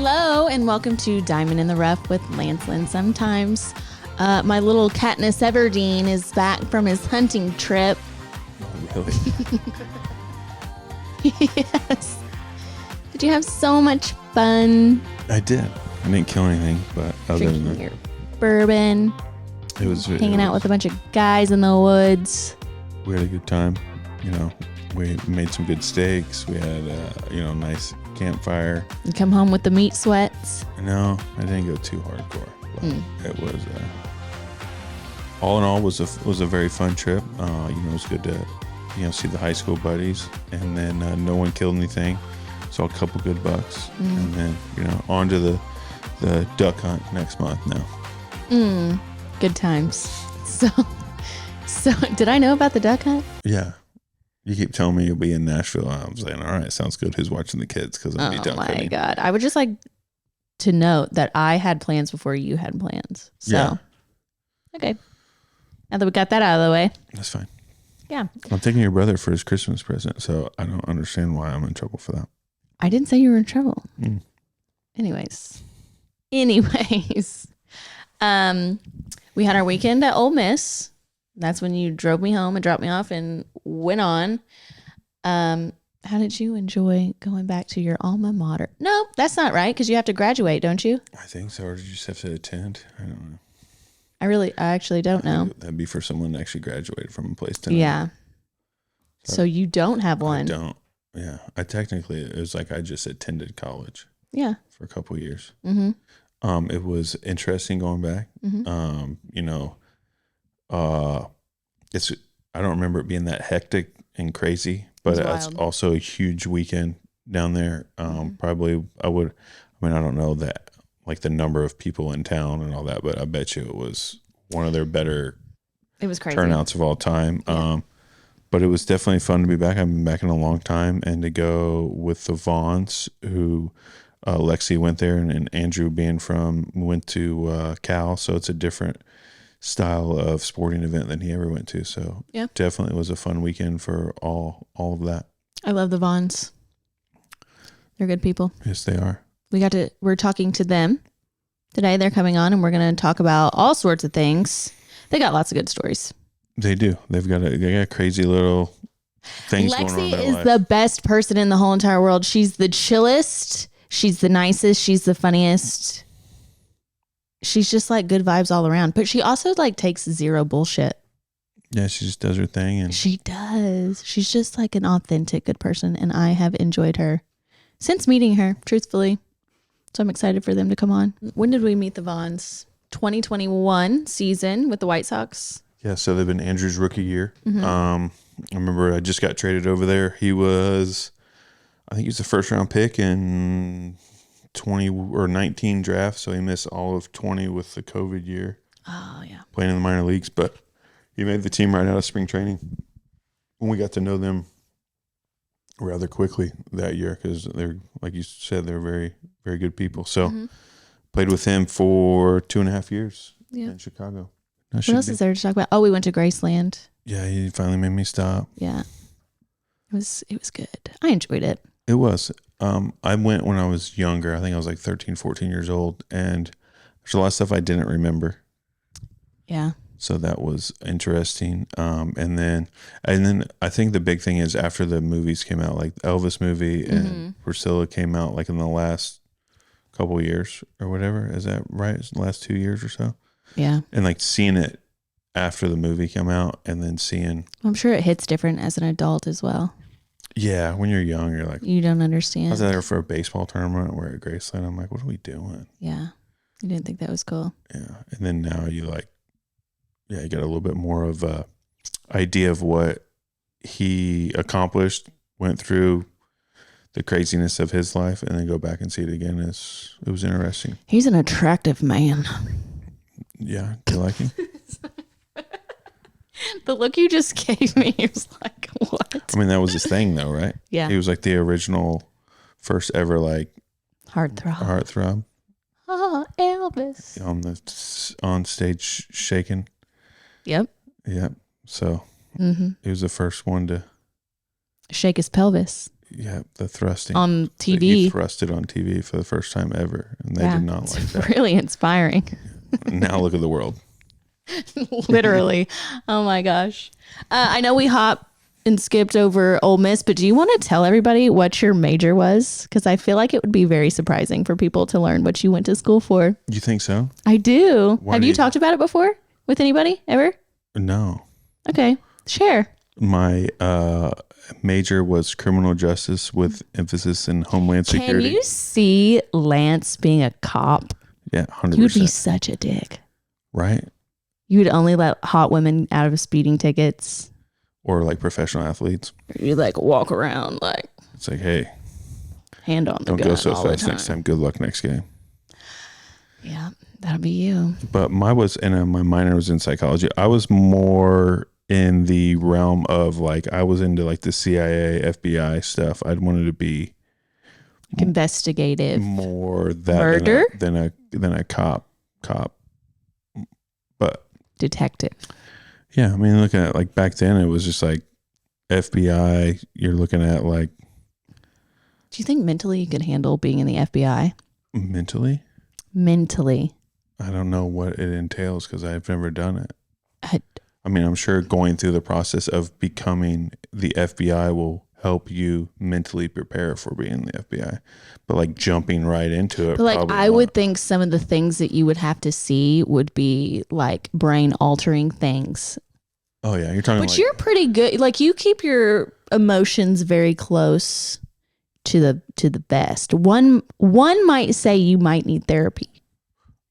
Hello and welcome to Dymin in the Rough with Lynn sometimes. My little Katniss Everdeen is back from his hunting trip. Oh, really? Yes. Did you have so much fun? I did. I didn't kill anything, but other than Drinking that, your bourbon, hanging out with a bunch of guys in the woods. We had a good time. You know, we made some good steaks. We had a nice campfire. You come home with the meat sweats. No, I didn't go too hardcore. But it was all in all was a very fun trip. It was good to see the high school buddies, and then no one killed anything. Saw a couple good bucks, and then on to the duck hunt next month now. Good times. So did I know about the duck hunt? Yeah. You keep telling me you'll be in Nashville. I'm saying, all right, sounds good. Who's watching the kids? Because I'll be duck hunting. Oh my God. I would just like to note that I had plans before you had plans. So, yeah. Okay. Now that we got that out of the way. That's fine. Yeah. I'm taking your brother for his Christmas present, so I don't understand why I'm in trouble for that. I didn't say you were in trouble. Anyways. We had our weekend at Ole Miss. That's when you drove me home and dropped me off and went on. How did you enjoy going back to your alma mater? No, that's not right, because you have to graduate, don't you? I think so. Or did you just have to attend? I don't know. I actually don't know. That'd be for someone that actually graduated from a place to another. Yeah. So you don't have one. I don't. Yeah. It was like I just attended college. Yeah. For a couple of years. Mm-hmm. It was interesting going back. Mm-hmm. I don't remember it being that hectic and crazy, but it's also a huge weekend down there. Probably I don't know that, like the number of people in town and all that, but I bet you it was one of their better turnouts of all time. Yeah. But it was definitely fun to be back. I've been back in a long time, and to go with the Vaughns, who Lexi went there, and Andrew went to Cal, so it's a different style of sporting event than he ever went to. So yeah, definitely was a fun weekend for all of that. I love the Vaughns. They're good people. Yes, they are. We're talking to them today. They're coming on, and we're going to talk about all sorts of things. They got lots of good stories. They do. They got crazy little things going on in their life. Lexi is the best person in the whole entire world. She's the chillest. She's the nicest. She's the funniest. She's just like good vibes all around. But she also like takes zero bullshit. Yeah, she just does her thing. And she does. She's just like an authentic good person. And I have enjoyed her since meeting her, truthfully. So I'm excited for them to come on. When did we meet the Vaughns? 2021 season with the White Sox. Yeah, so they've been Andrew's rookie year. Mm-hmm. I remember I just got traded over there. I think he was the first round pick in 19 draft, so he missed all of 20 with the COVID year. Oh, yeah. Playing in the minor leagues, but he made the team right out of spring training. When we got to know them rather quickly that year, because they're, like you said, they're very, very good people. So played with him for 2.5 years in Chicago. What else is there to talk about? Oh, we went to Graceland. Yeah, he finally made me stop. Yeah. It was good. I enjoyed it. It was. I went when I was younger. I think I was like 13, 14 years old. And there's a lot of stuff I didn't remember. Yeah. So that was interesting. And then I think the big thing is after the movies came out, like the Elvis movie and Priscilla came out like in the last couple of years or whatever. Is that right? It's the last 2 years or so. Yeah. And like seeing it after the movie come out and then seeing. I'm sure it hits different as an adult as well. Yeah. When you're young, you're like. You don't understand. I was there for a baseball tournament. We're at Graceland. I'm like, what are we doing? Yeah. You didn't think that was cool. Yeah. And then now you you got a little bit more of a idea of what he accomplished, went through the craziness of his life, and then go back and see it again. It was interesting. He's an attractive man. Yeah. Do you like him? The look you just gave me, he was like, what? I mean, that was his thing though, right? Yeah. He was like the original first ever heartthrob. Oh, Elvis. On stage shaking. Yep. Yep. So he was the first one to shake his pelvis. Yeah, the thrusting on TV. He thrusted on TV for the first time ever, and they did not like that. Really inspiring. Now look at the world. Literally. Oh my gosh. I know we hopped and skipped over Ole Miss, but do you want to tell everybody what your major was? Because I feel like it would be very surprising for people to learn what you went to school for. You think so? I do. Have you talked about it before with anybody ever? No. Okay. Share. My major was criminal justice with emphasis in homeland security. Can you see Lance being a cop? Yeah, 100%. You'd be such a dick. Right? You would only let hot women out of speeding tickets. Or like professional athletes. You like walk around like. It's like, hey. Hand on the gun. Don't go so fast next time. Good luck next game. Yeah, that'll be you. But my minor was in psychology. I was more in the realm of like, I was into like the CIA, FBI stuff. I'd wanted to be like investigative. More that murder than a cop. But detective. Yeah, I mean, looking at like back then, it was just like FBI. You're looking at like. Do you think mentally you could handle being in the FBI? Mentally. I don't know what it entails because I've never done it. I mean, I'm sure going through the process of becoming the FBI will help you mentally prepare for being the FBI, but like jumping right into it. But like, I would think some of the things that you would have to see would be like brain altering things. Oh yeah, you're talking. But you're pretty good. Like you keep your emotions very close to the best. One might say you might need therapy.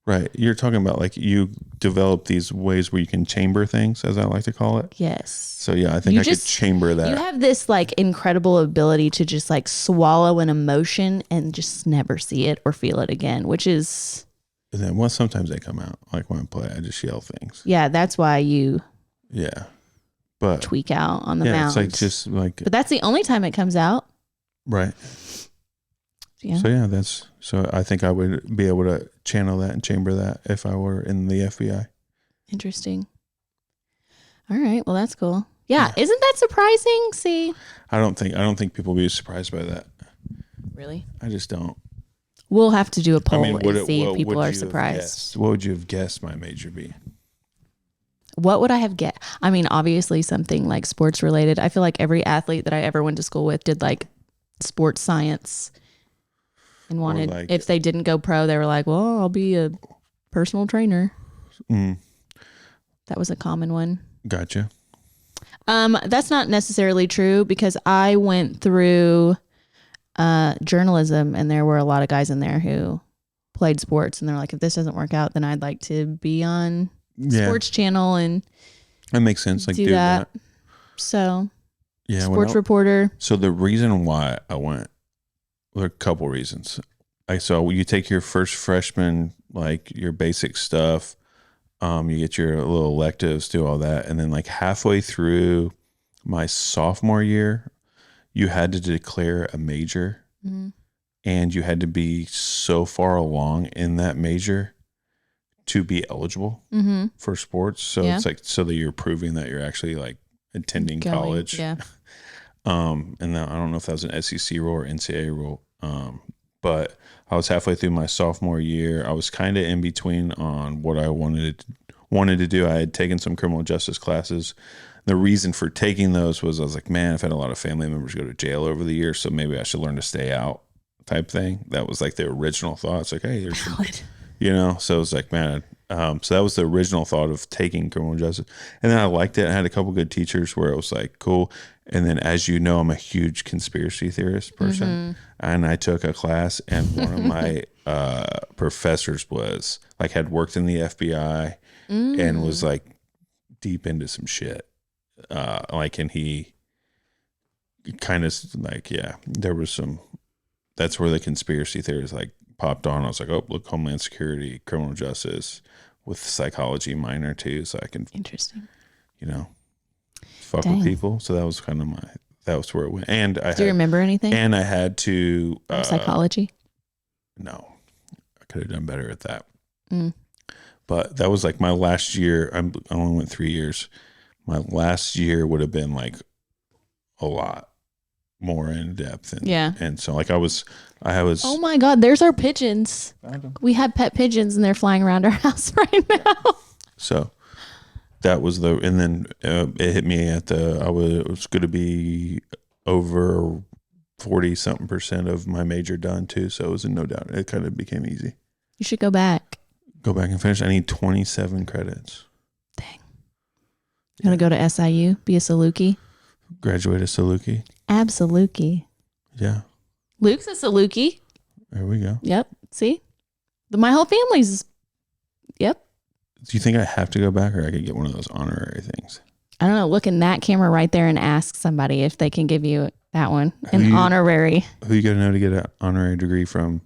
Right. You're talking about like you develop these ways where you can chamber things, as I like to call it. Yes. So yeah, I think I could chamber that. You have this like incredible ability to just like swallow an emotion and just never see it or feel it again, which is. And then sometimes they come out. Like when I play, I just yell things. Yeah, that's why you. Yeah. But tweak out on the mound. It's like just like. But that's the only time it comes out. Right. Yeah. So yeah, so I think I would be able to channel that and chamber that if I were in the FBI. Interesting. All right. Well, that's cool. Yeah. Isn't that surprising? See, I don't think people will be surprised by that. Really? I just don't. We'll have to do a poll and see if people are surprised. What would you have guessed my major be? What would I have guessed? I mean, obviously something like sports related. I feel like every athlete that I ever went to school with did like sports science. And wanted, like, if they didn't go pro, they were like, well, I'll be a personal trainer. That was a common one. Gotcha. That's not necessarily true because I went through journalism and there were a lot of guys in there who played sports and they're like, if this doesn't work out, then I'd like to be on sports channel and that makes sense. Like do that. So yeah, sports reporter. So the reason why I went, there are a couple reasons. So you take your first freshman, like your basic stuff, you get your little electives, do all that. And then like halfway through my sophomore year, you had to declare a major and you had to be so far along in that major to be eligible for sports. So it's like, so that you're proving that you're actually like attending college. Yeah. And then I don't know if that was an SEC rule or NCAA rule. But I was halfway through my sophomore year. I was kind of in between on what I wanted to do. I had taken some criminal justice classes. The reason for taking those was I was like, man, I've had a lot of family members go to jail over the years, so maybe I should learn to stay out type thing. That was like the original thought. It's like, hey, there's some, so it was like, man, so that was the original thought of taking criminal justice. And then I liked it. I had a couple good teachers where it was like, cool. And then, as you know, I'm a huge conspiracy theorist person. And I took a class and one of my professors was like, had worked in the FBI and was like deep into some shit. And he kind of like, there was some, that's where the conspiracy theories like popped on. I was like, oh, look, Homeland Security, criminal justice with psychology minor too. So I can, interesting, fuck with people. So that was kind of that was where it went. And do you remember anything? And I had to, psychology. No, I could have done better at that. But that was like my last year. I only went 3 years. My last year would have been like a lot. more in depth. And, yeah. And so like I was. Oh my God, there's our pigeons. We have pet pigeons and they're flying around our house right now. So that was and then it hit me at I was going to be over 40-something% of my major done too. So it was no doubt. It kind of became easy. You should go back. Go back and finish. I need 27 credits. Dang. You want to go to SIU? Be a Saluki? Graduate a Saluki? Absolutely. Yeah. Luke's a Saluki. There we go. Yep. See? My whole family's... Yep. Do you think I have to go back or I could get one of those honorary things? I don't know. Look in that camera right there and ask somebody if they can give you that one. Honorary. Who you got to know to get an honorary degree from?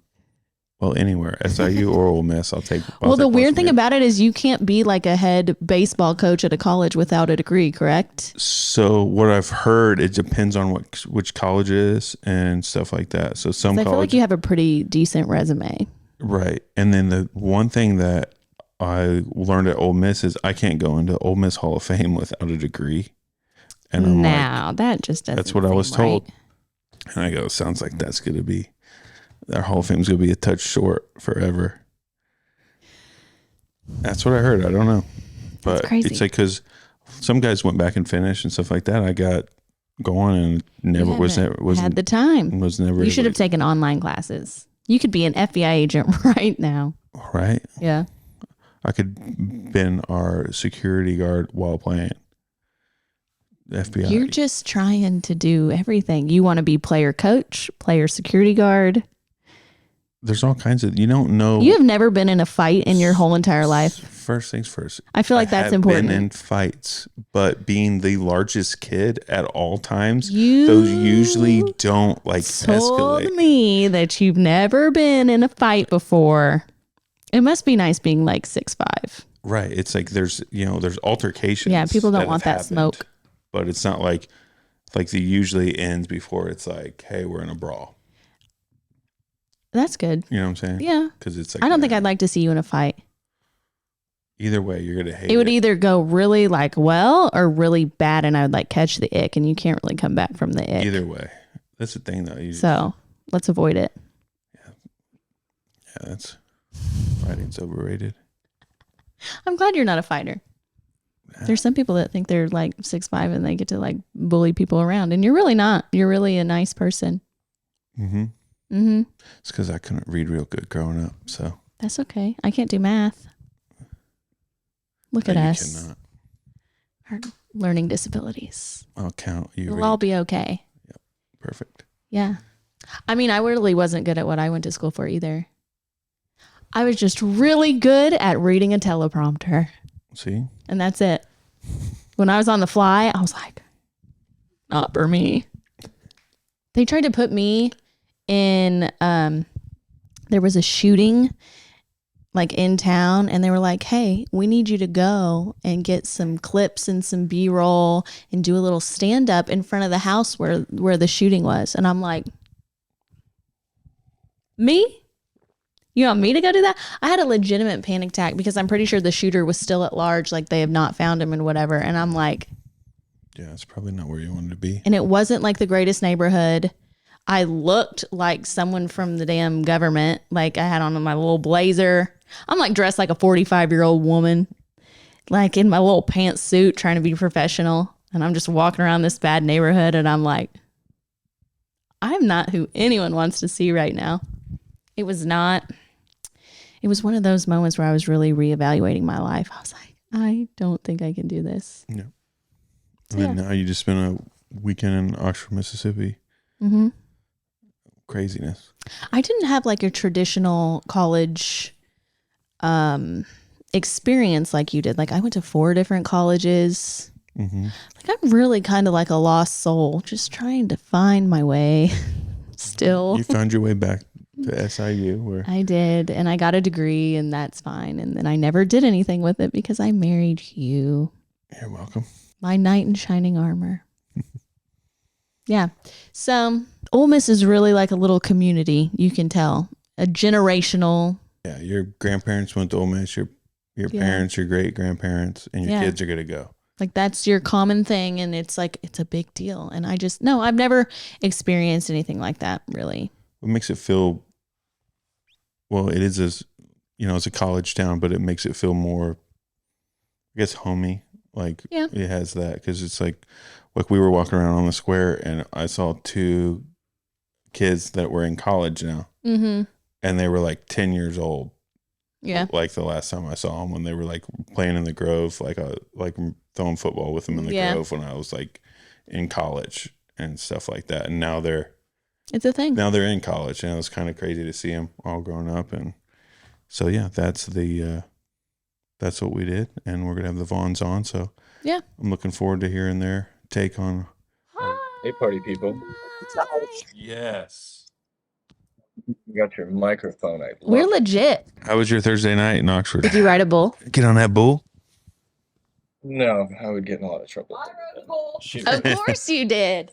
Well, anywhere. SIU or Ole Miss. I'll take the weird thing about it is you can't be like a head baseball coach at a college without a degree, correct? So what I've heard, it depends on which college it is and stuff like that. So some I feel like you have a pretty decent resume. Right. And then the one thing that I learned at Ole Miss is I can't go into Ole Miss Hall of Fame without a degree. And I'm like, that just doesn't that's what I was told. Right. And I go, sounds like that's going to be, our Hall of Fame is going to be a touch short forever. That's what I heard. I don't know. But that's crazy. It's like, because some guys went back and finished and stuff like that. I got going and had the time. Was never. You should have taken online classes. You could be an FBI agent right now. Right? Yeah. I could been our security guard while playing FBI. You're just trying to do everything. You want to be player coach, player security guard. There's all kinds of, you don't know. You have never been in a fight in your whole entire life. First things first. I feel like that's important. Been in fights, but being the largest kid at all times, those usually don't escalate. Told me that you've never been in a fight before. It must be nice being like 6'5". Right. It's like there's altercations. Yeah, people don't want that smoke. But it's not like the usually ends before it's like, hey, we're in a brawl. That's good. You know what I'm saying? Yeah. Because it's like, I don't think I'd like to see you in a fight. Either way, you're going to hate it. It would either go really well or really bad, and I would kesh the ick, and you can't really come back from the ick. Either way. That's the thing, though. So let's avoid it. Yeah, fighting's overrated. I'm glad you're not a fighter. Yeah. There's some people that think they're 6'5" and they get to bully people around, and you're really not. You're really a nice person. Mm-hmm. Mm-hmm. It's because I couldn't read real good growing up, so. That's okay. I can't do math. Look at us. Cannot. Our learning disabilities. I'll count you. We'll all be okay. Yep. Perfect. Yeah. I mean, I really wasn't good at what I went to school for either. I was just really good at reading a teleprompter. See? And that's it. When I was on the fly, I was like, not for me. They tried to put me in, there was a shooting in town, and they were like, hey, we need you to go and get some clips and some B-roll and do a little stand-up in front of the house where the shooting was. And I'm like, me? You want me to go do that? I had a legitimate panic attack because I'm pretty sure the shooter was still at large, they have not found him and whatever. And I'm like, yeah, it's probably not where you wanted to be. And it wasn't the greatest neighborhood. I looked like someone from the damn government. I had on my little blazer. I'm dressed like a 45-year-old woman, in my little pantsuit, trying to be professional. And I'm just walking around this bad neighborhood, and I'm like, I'm not who anyone wants to see right now. It was not. It was one of those moments where I was really reevaluating my life. I was like, I don't think I can do this. Yeah. And then now you just spent a weekend in Oxford, Mississippi. Mm-hmm. Craziness. I didn't have a traditional college experience like you did. I went to 4 different colleges. Mm-hmm. I'm really kind of like a lost soul, just trying to find my way still. You found your way back to SIU. Where I did, and I got a degree, and that's fine. And then I never did anything with it because I married you. You're welcome. My knight in shining armor. Yeah. So Ole Miss is really like a little community. You can tell a generational. Yeah. Your grandparents went to Ole Miss. Your parents, your great grandparents, and your kids are going to go. Like that's your common thing, and it's like it's a big deal. And I've never experienced anything like that really. It makes it feel, well, it is as, it's a college town, but it makes it feel more, I guess, homey. Like it has that, because it's like we were walking around on the square and I saw two kids that were in college now, and they were like 10 years old. Yeah, like the last time I saw them, when they were like playing in the Grove, like throwing football with them in the Grove when I was like in college and stuff like that. And now it's a thing. Now they're in college, and it was kind of crazy to see them all grown up. And so that's what we did, and we're gonna have the Vaughns on. So yeah, I'm looking forward to hearing their take on. Hey, party people! Yes. You got your microphone. We're legit. How was your Thursday night in Oxford? Did you ride a bull? Get on that bull? No, I would get in a lot of trouble. I rode a bull. Of course you did.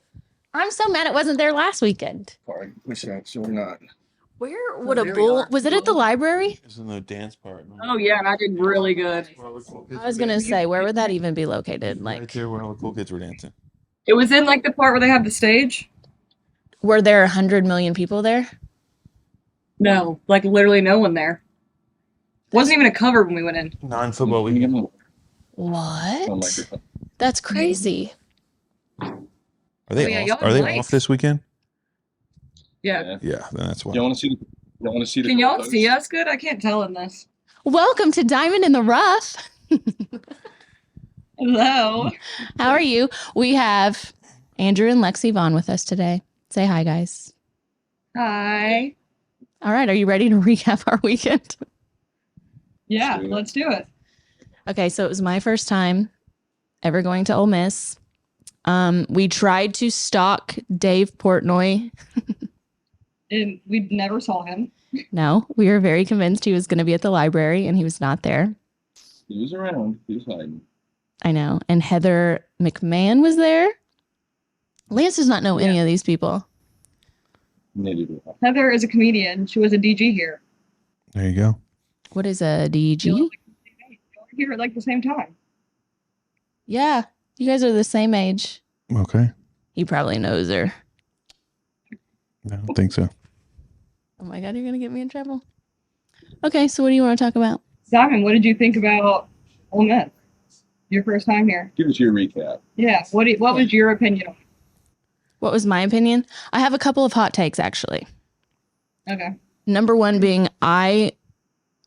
I'm so mad it wasn't there last weekend. Party, which actually not. Where would a bull? Was it at the library? It's in the dance part. Oh yeah, and I did really good. I was gonna say, where would that even be located? Like right there where all the cool kids were dancing. It was in like the part where they have the stage. Were there 100 million people there? No, like literally no one there. Wasn't even a cover when we went in. Non-football weekend. What? That's crazy. Are they y'all off? Are they nice. off this weekend? Yeah. Yeah, then that's why. You want to see? You want to see? Can y'all see us good? I can't tell in this. Welcome to Dymin in the Rough. Hello. How are you? We have Andrew and Lexi Vaughn with us today. Say hi, guys. Hi. All right. Are you ready to recap our weekend? Yeah, let's do it. Okay. So it was my first time ever going to Ole Miss. We tried to stalk Dave Portnoy. And we never saw him. No, we were very convinced he was going to be at the library, and he was not there. He was around. He was hiding. I know. And Heather McMahon was there. Lance does not know any of these people. Neither do I. Heather is a comedian. She was a DG here. There you go. What is a DG? Y'all were here at like the same time. Yeah, you guys are the same age. Okay. He probably knows her. I don't think so. Oh my God, you're going to get me in trouble. Okay, so what do you want to talk about? Simon, what did you think about Ole Miss? Your first time here. Give us your recap. Yeah. What was your opinion on it? What was my opinion? I have a couple of hot takes, actually. Okay. Number one being I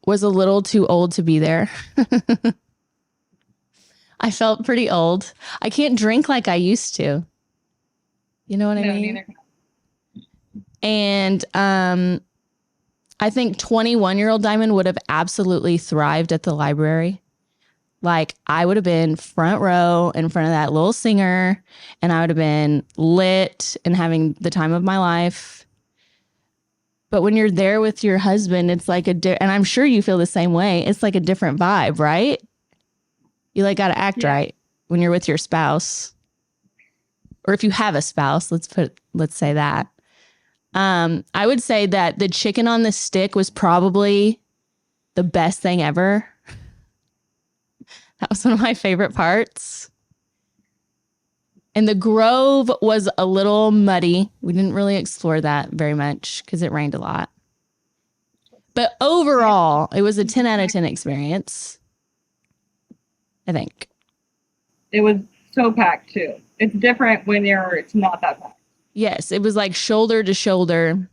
was a little too old to be there. I felt pretty old. I can't drink like I used to. You know what I mean? Neither. And I think 21-year-old Dymin would have absolutely thrived at the library. Like I would have been front row in front of that little singer, and I would have been lit and having the time of my life. But when you're there with your husband, it's like and I'm sure you feel the same way. It's like a different vibe, right? You like got to act right when you're with your spouse, or if you have a spouse. Let's say that. I would say that the chicken on the stick was probably the best thing ever. That was one of my favorite parts. And the Grove was a little muddy. We didn't really explore that very much because it rained a lot. But overall, it was a 10 out of 10 experience, I think. It was so packed too. It's different when it's not that packed. Yes, it was like shoulder to shoulder.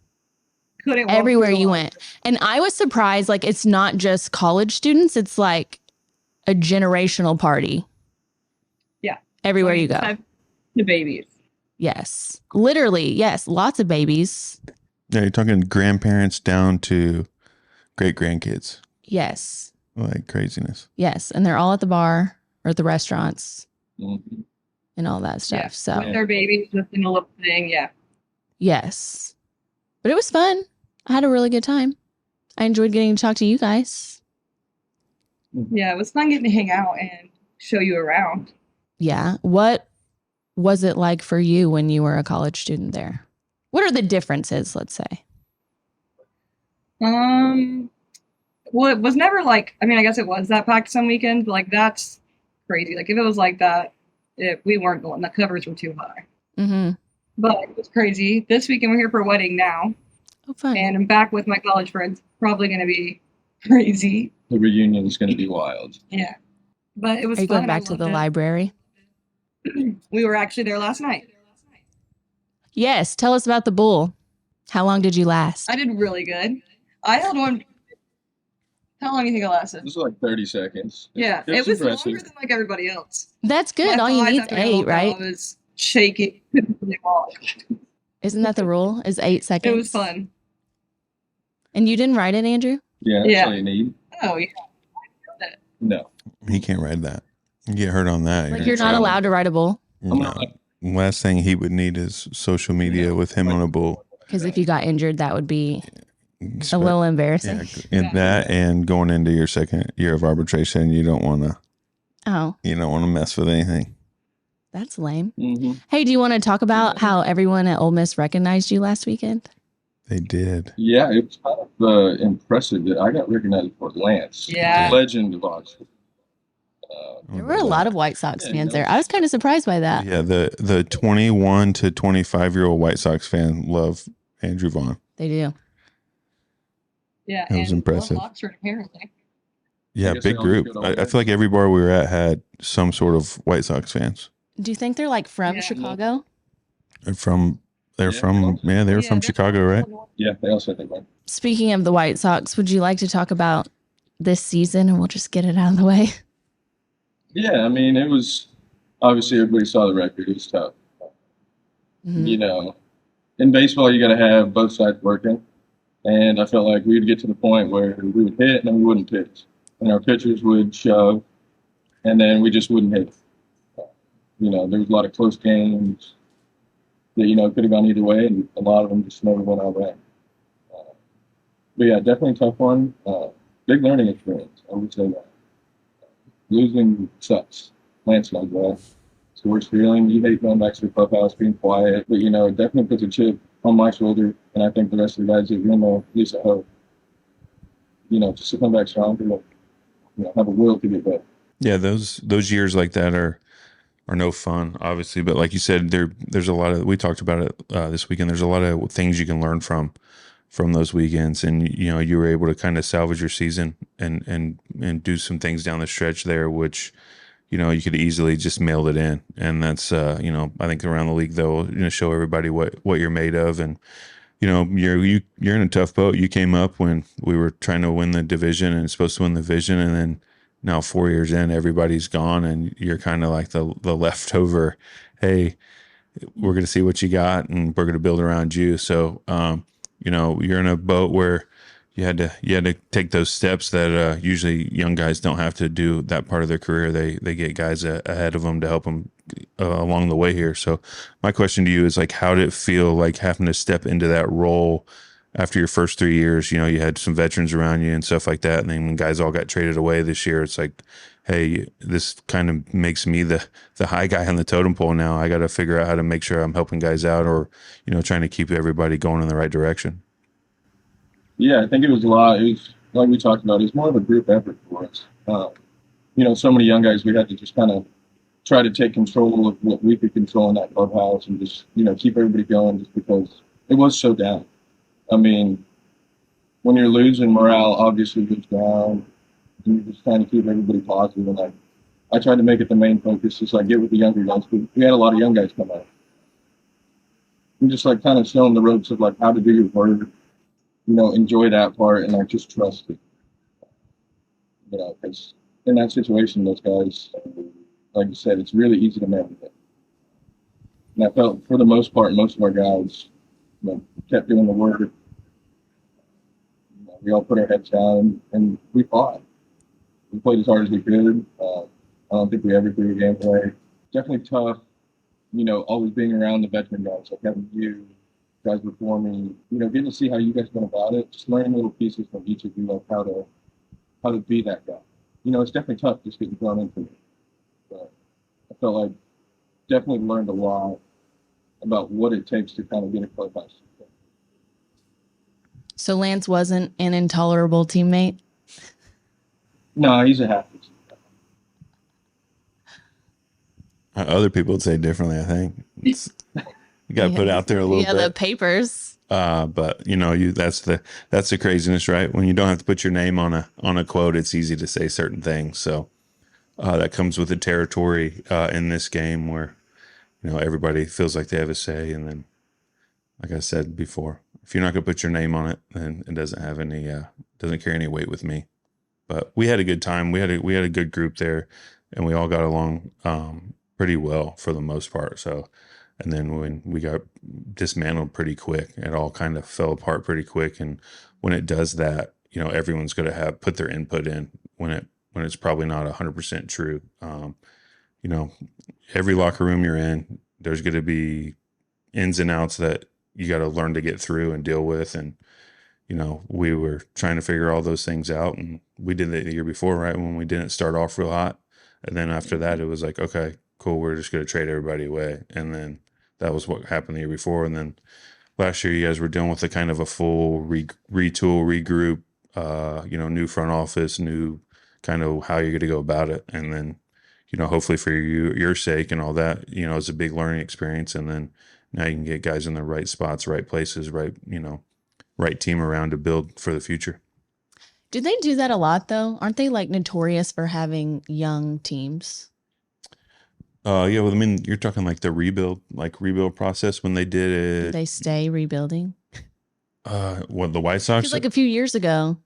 Couldn't walk everywhere through you the went. And I was surprised, like it's not just college students, it's like a generational party. Yeah. Everywhere you go. The babies. Yes. Literally, yes. Lots of babies. Yeah, you're talking grandparents down to great grandkids. Yes. Like craziness. Yes. And they're all at the bar or at the restaurants Mm-hmm. and all that stuff. Yeah. So With their babies just in a little thing. Yeah. yes. But it was fun. I had a really good time. I enjoyed getting to talk to you guys. Yeah. It was fun getting to hang out and show you around. Yeah. What was it like for you when you were a college student there? What are the differences, let's say? Well, it was never like, I mean, I guess it was that packed some weekends, but like that's crazy. Like if it was like that, we weren't going. The covers were too high. Mm-hmm. But it was crazy. This weekend we're here for a wedding now. Oh, fun. And I'm back with my college friends. Probably going to be crazy. The reunion is going to be wild. Yeah. But it was Are you fun. going back to the library? We were actually there last night. Yes. Tell us about the bull. How long did you last? I did really good. I held one. How long do you think it lasted? This was like 30 seconds. Yeah. It was longer than like everybody else. That's good. All you need is 8, right? I was shaking. Isn't that the rule? Is 8 seconds? It was fun. And you didn't write it, Andrew? Yeah, that's all you need. Oh, yeah. No. He can't ride that. You get hurt on that. Like you're not allowed to ride a bull? No. Last thing he would need is social media with him on a bull. Because if you got injured, that would be a little embarrassing. Yeah, and that and going into your second year of arbitration, you don't want to mess with anything. That's lame. Mm-hmm. Hey, do you want to talk about how everyone at Ole Miss recognized you last weekend? They did. Yeah, it was kind of impressive that I got recognized for Lance, yeah, legend of Oxford. There were a lot of White Sox fans there. I was kind of surprised by that. Yeah, the 21 to 25-year-old White Sox fan love Andrew Vaughn. They do. Yeah, it was impressive. Oxford, apparently. Yeah, big group. I feel like every bar we were at had some sort of White Sox fans. Do you think they're like from Chicago? They're from Chicago, right? Yeah, they also think that. Speaking of the White Sox, would you like to talk about this season and we'll just get it out of the way? Yeah, I mean, it was obviously everybody saw the record. It was tough. Mm-hmm. You know, in baseball, you got to have both sides working. And I felt like we would get to the point where we would hit and then we wouldn't pitch. And our pitchers would shove and then we just wouldn't hit. You know, there was a lot of close games that, could have gone either way, and a lot of them just never went our way. But yeah, definitely a tough one. Big learning experience, I would say that. Losing sucks. Lance knows that. It's the worst feeling. You hate going back to the clubhouse, being quiet, but, it definitely puts a chip on my shoulder, and I think the rest of the guys that at least I hope, just to come back strong and, have a will to get better. Yeah, those years like that are no fun, obviously. But like you said, there's a lot of, we talked about it this weekend. There's a lot of things you can learn from those weekends, and you were able to kind of salvage your season and do some things down the stretch there, which you could easily just mailed it in. And that's I think around the league though, show everybody what you're made of, and you're in a tough boat. You came up when we were trying to win the division and supposed to win the division, and then now 4 years in, everybody's gone, and you're kind of like the leftover. Hey, we're going to see what you got, and we're going to build around you. So, you're in a boat where you had to take those steps that usually young guys don't have to do that part of their career. They get guys ahead of them to help them along the way here. So, my question to you is like, how did it feel like having to step into that role? After your first 3 years, you had some veterans around you and stuff like that. And then when guys all got traded away this year, it's like, hey, this kind of makes me the high guy on the totem pole now. I got to figure out how to make sure I'm helping guys out, or, trying to keep everybody going in the right direction. Yeah, I think it was a lot. It was, like we talked about, it was more of a group effort for us. So many young guys, we had to just kind of try to take control of what we could control in that clubhouse and just, keep everybody going, just because it was so down. I mean, when you're losing, morale obviously goes down. And you just kind of keep everybody positive. And I tried to make it the main focus, just get with the younger guys. We had a lot of young guys come out. And just kind of showing the ropes of how to do your work, enjoy that part, and just trust it. Because in that situation, those guys, like you said, it's really easy to manage it. And I felt for the most part, most of our guys kept doing the work. We all put our heads down and we fought. We played as hard as we could. I don't think we ever threw a game away. Definitely tough, always being around the veteran guys, like having you guys before me, getting to see how you guys went about it, just learning little pieces from each of you, how to be that guy. It's definitely tough just getting thrown into it. But I felt like definitely learned a lot about what it takes to kind of get a clubhouse. So Lance wasn't an intolerable teammate? No, he's a happy. Other people would say differently, I think. You got to put out there a little bit. The papers. But that's the craziness, right? When you don't have to put your name on a quote, it's easy to say certain things. So that comes with the territory in this game where everybody feels like they have a say. And then, like I said before, if you're not going to put your name on it, then it doesn't have any doesn't carry any weight with me. But we had a good time. We had a good group there, and we all got along pretty well for the most part. So. And then when we got dismantled pretty quick, it all kind of fell apart pretty quick. And when it does that, everyone's going to put their input in when it's probably not 100% true. Every locker room you're in, there's going to be ins and outs that you got to learn to get through and deal with. And, we were trying to figure all those things out. And we did that the year before, right? When we didn't start off real hot. And then after that, it was like, okay, cool, we're just going to trade everybody away. And then that was what happened the year before. And then last year, you guys were dealing with a kind of a full retool, regroup, new front office, new kind of how you're going to go about it. And then, hopefully for your sake and all that, it's a big learning experience. And then now you can get guys in the right spots, right places, right team around to build for the future. Do they do that a lot though? Aren't they like notorious for having young teams? Yeah, well, I mean, you're talking like the rebuild process when they did it. Did they stay rebuilding? What, the White Sox? Because like a few years ago,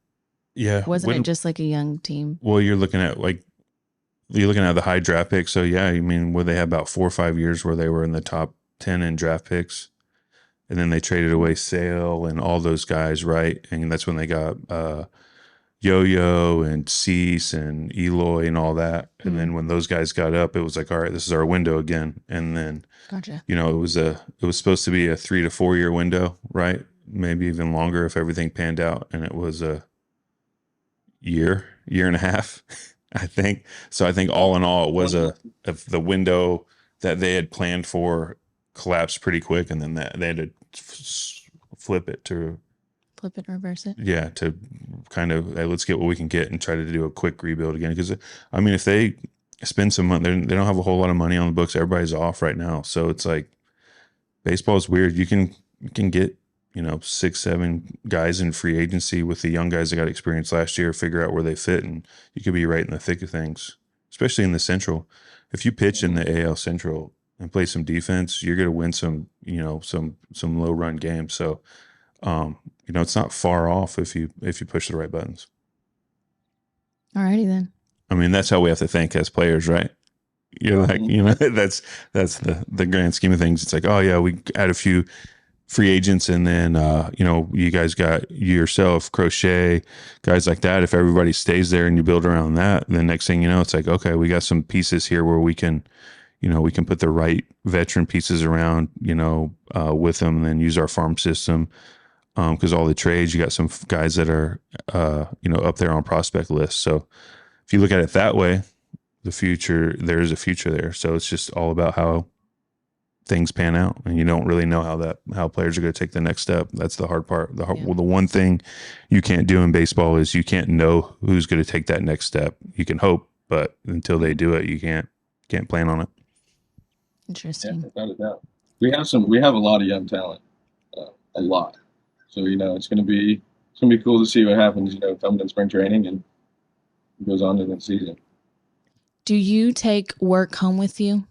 yeah, wasn't it just like a young team? Well, you're looking at the high draft picks. So yeah, I mean, where they had about 4 or 5 years where they were in the top 10 in draft picks, and then they traded away Sale and all those guys, right? And that's when they got Yo-Yo and Cease and Eloy and all that. And then when those guys got up, it was like, all right, this is our window again. And then, gotcha. It was supposed to be a 3 to 4 year window, right? Maybe even longer if everything panned out. And it was a year and a half, I think. So I think all in all, it was the window that they had planned for collapsed pretty quick. And then they had to flip it and reverse it. Yeah, to kind of let's get what we can get and try to do a quick rebuild again. Because I mean, if they spend some money, they don't have a whole lot of money on the books. Everybody's off right now, so it's like baseball is weird. You can get 6, 7 guys in free agency with the young guys that got experience last year, figure out where they fit, and you could be right in the thick of things. Especially in the Central, if you pitch in the AL Central and play some defense, you're going to win some some low run games. So. It's not far off if you push the right buttons. Alrighty then. I mean, that's how we have to think as players, right? You're like, that's the grand scheme of things. It's like, oh yeah, we had a few free agents, and then you guys got yourself, Crochet, guys like that. If everybody stays there and you build around that, then next thing you know, it's like, okay, we got some pieces here where we can put the right veteran pieces around, with them, and then use our farm system. Because all the trades, you got some guys that are, up there on prospect lists. So if you look at it that way, there is a future there. So it's just all about how things pan out, and you don't really know how players are going to take the next step. That's the hard part. The one thing you can't do in baseball is you can't know who's going to take that next step. You can hope, but until they do it, you can't plan on it. Interesting. Yeah, without a doubt. We have a lot of young talent, a lot. So it's gonna be cool to see what happens. Coming in spring training and goes on to the season. Do you take work home with you,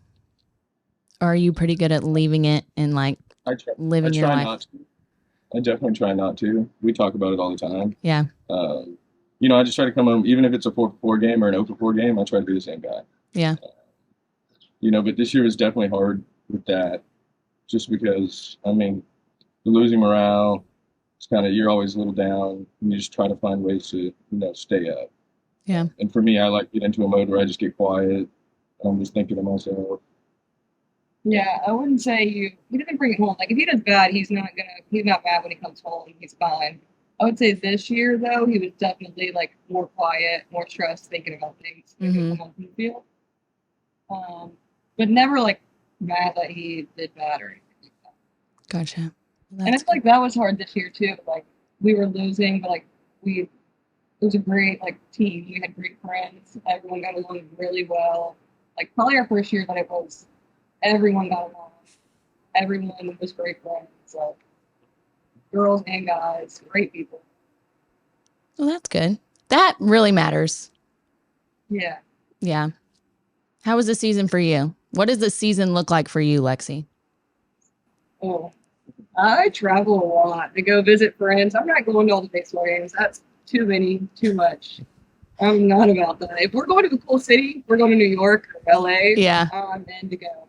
or are you pretty good at leaving it and living your life? Not to. I definitely try not to. We talk about it all the time. Yeah. I just try to come home, even if it's a 4-4 game or an 0-4 game. I try to be the same guy. Yeah. But this year was definitely hard with that, just because the losing morale. It's kind of, you're always a little down, and you just try to find ways to stay up. Yeah. And for me, I like to get into a mode where I just get quiet, and I'm just thinking to myself. Yeah, I wouldn't say he doesn't bring it home. Like if he does bad, he's not bad when he comes home. He's fine. I would say this year though, he was definitely more quiet, more stressed, thinking about things when he come home from the field. But never mad that he did bad or anything like that. Gotcha. And it's that was hard this year too. We were losing, but it was a great team. We had great friends. Everyone got along really well. Like probably our first year that it was, everyone got along. Everyone was great friends. Like girls and guys, great people. Well, that's good. That really matters. Yeah. Yeah. How was the season for you? What does the season look like for you, Lexi? Oh, I travel a lot to go visit friends. I'm not going to all the baseball games. That's too many, too much. I'm not about that. If we're going to a cool city, we're going to New York or LA. Yeah. I'm in to go.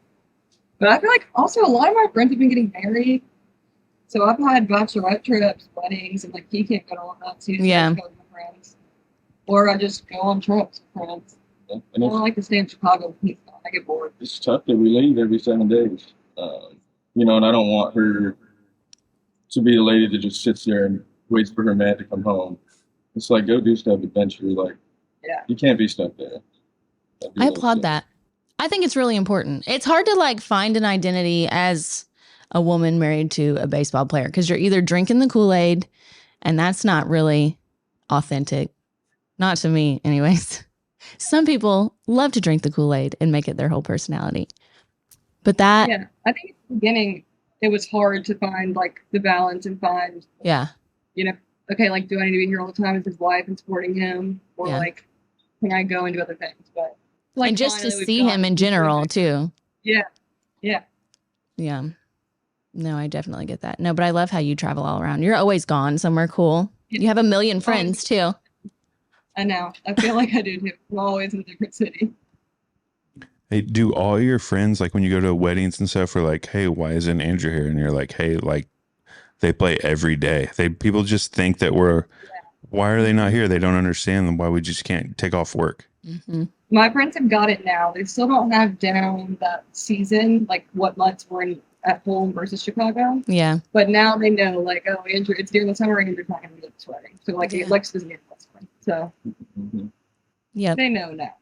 But I feel like also a lot of my friends have been getting married. So I've had bachelorette trips, weddings, and like he can't go to all that too. So Yeah. I just go with my friends. Or I just go on trips with friends. And I don't like to stay in Chicago with people. I get bored. it's tough that we leave every 7 days. And I don't want her to be the lady that just sits there and waits for her man to come home. It's like, go do stuff, adventure. Like, Yeah. you can't be stuck there. I applaud that. I think it's really important. It's hard to like find an identity as a woman married to a baseball player because you're either drinking the Kool-Aid, and that's not really authentic. Not to me, anyways. Some people love to drink the Kool-Aid and make it their whole personality. But that, Yeah, I think at the beginning it was hard to find like the balance and find, yeah, okay, like do I need to be here all the time with his wife and supporting him, or Yeah. like can I go and do other things? But like and just to finally we've see him gotten in general too. Yeah, yeah. Yeah. No, I definitely get that. No, but I love how you travel all around. You're always gone somewhere cool. You have a million friends too. I know. I feel like I do too. I'm always in a different city. Hey, do all your friends, like when you go to weddings and stuff, are like, hey, why isn't Andrew here? And you're like, hey, like they play every day. People just think that why are they not here? They don't understand why we just can't take off work. Mm-hmm. My friends have got it now. They still don't have down that season, like what months we're in at home versus Chicago. Yeah. But now they know, like, oh, Andrew, it's during the summer, Andrew's not going to be at this wedding. So, like, Yeah. Lex doesn't get this one. So, Yeah. they know now.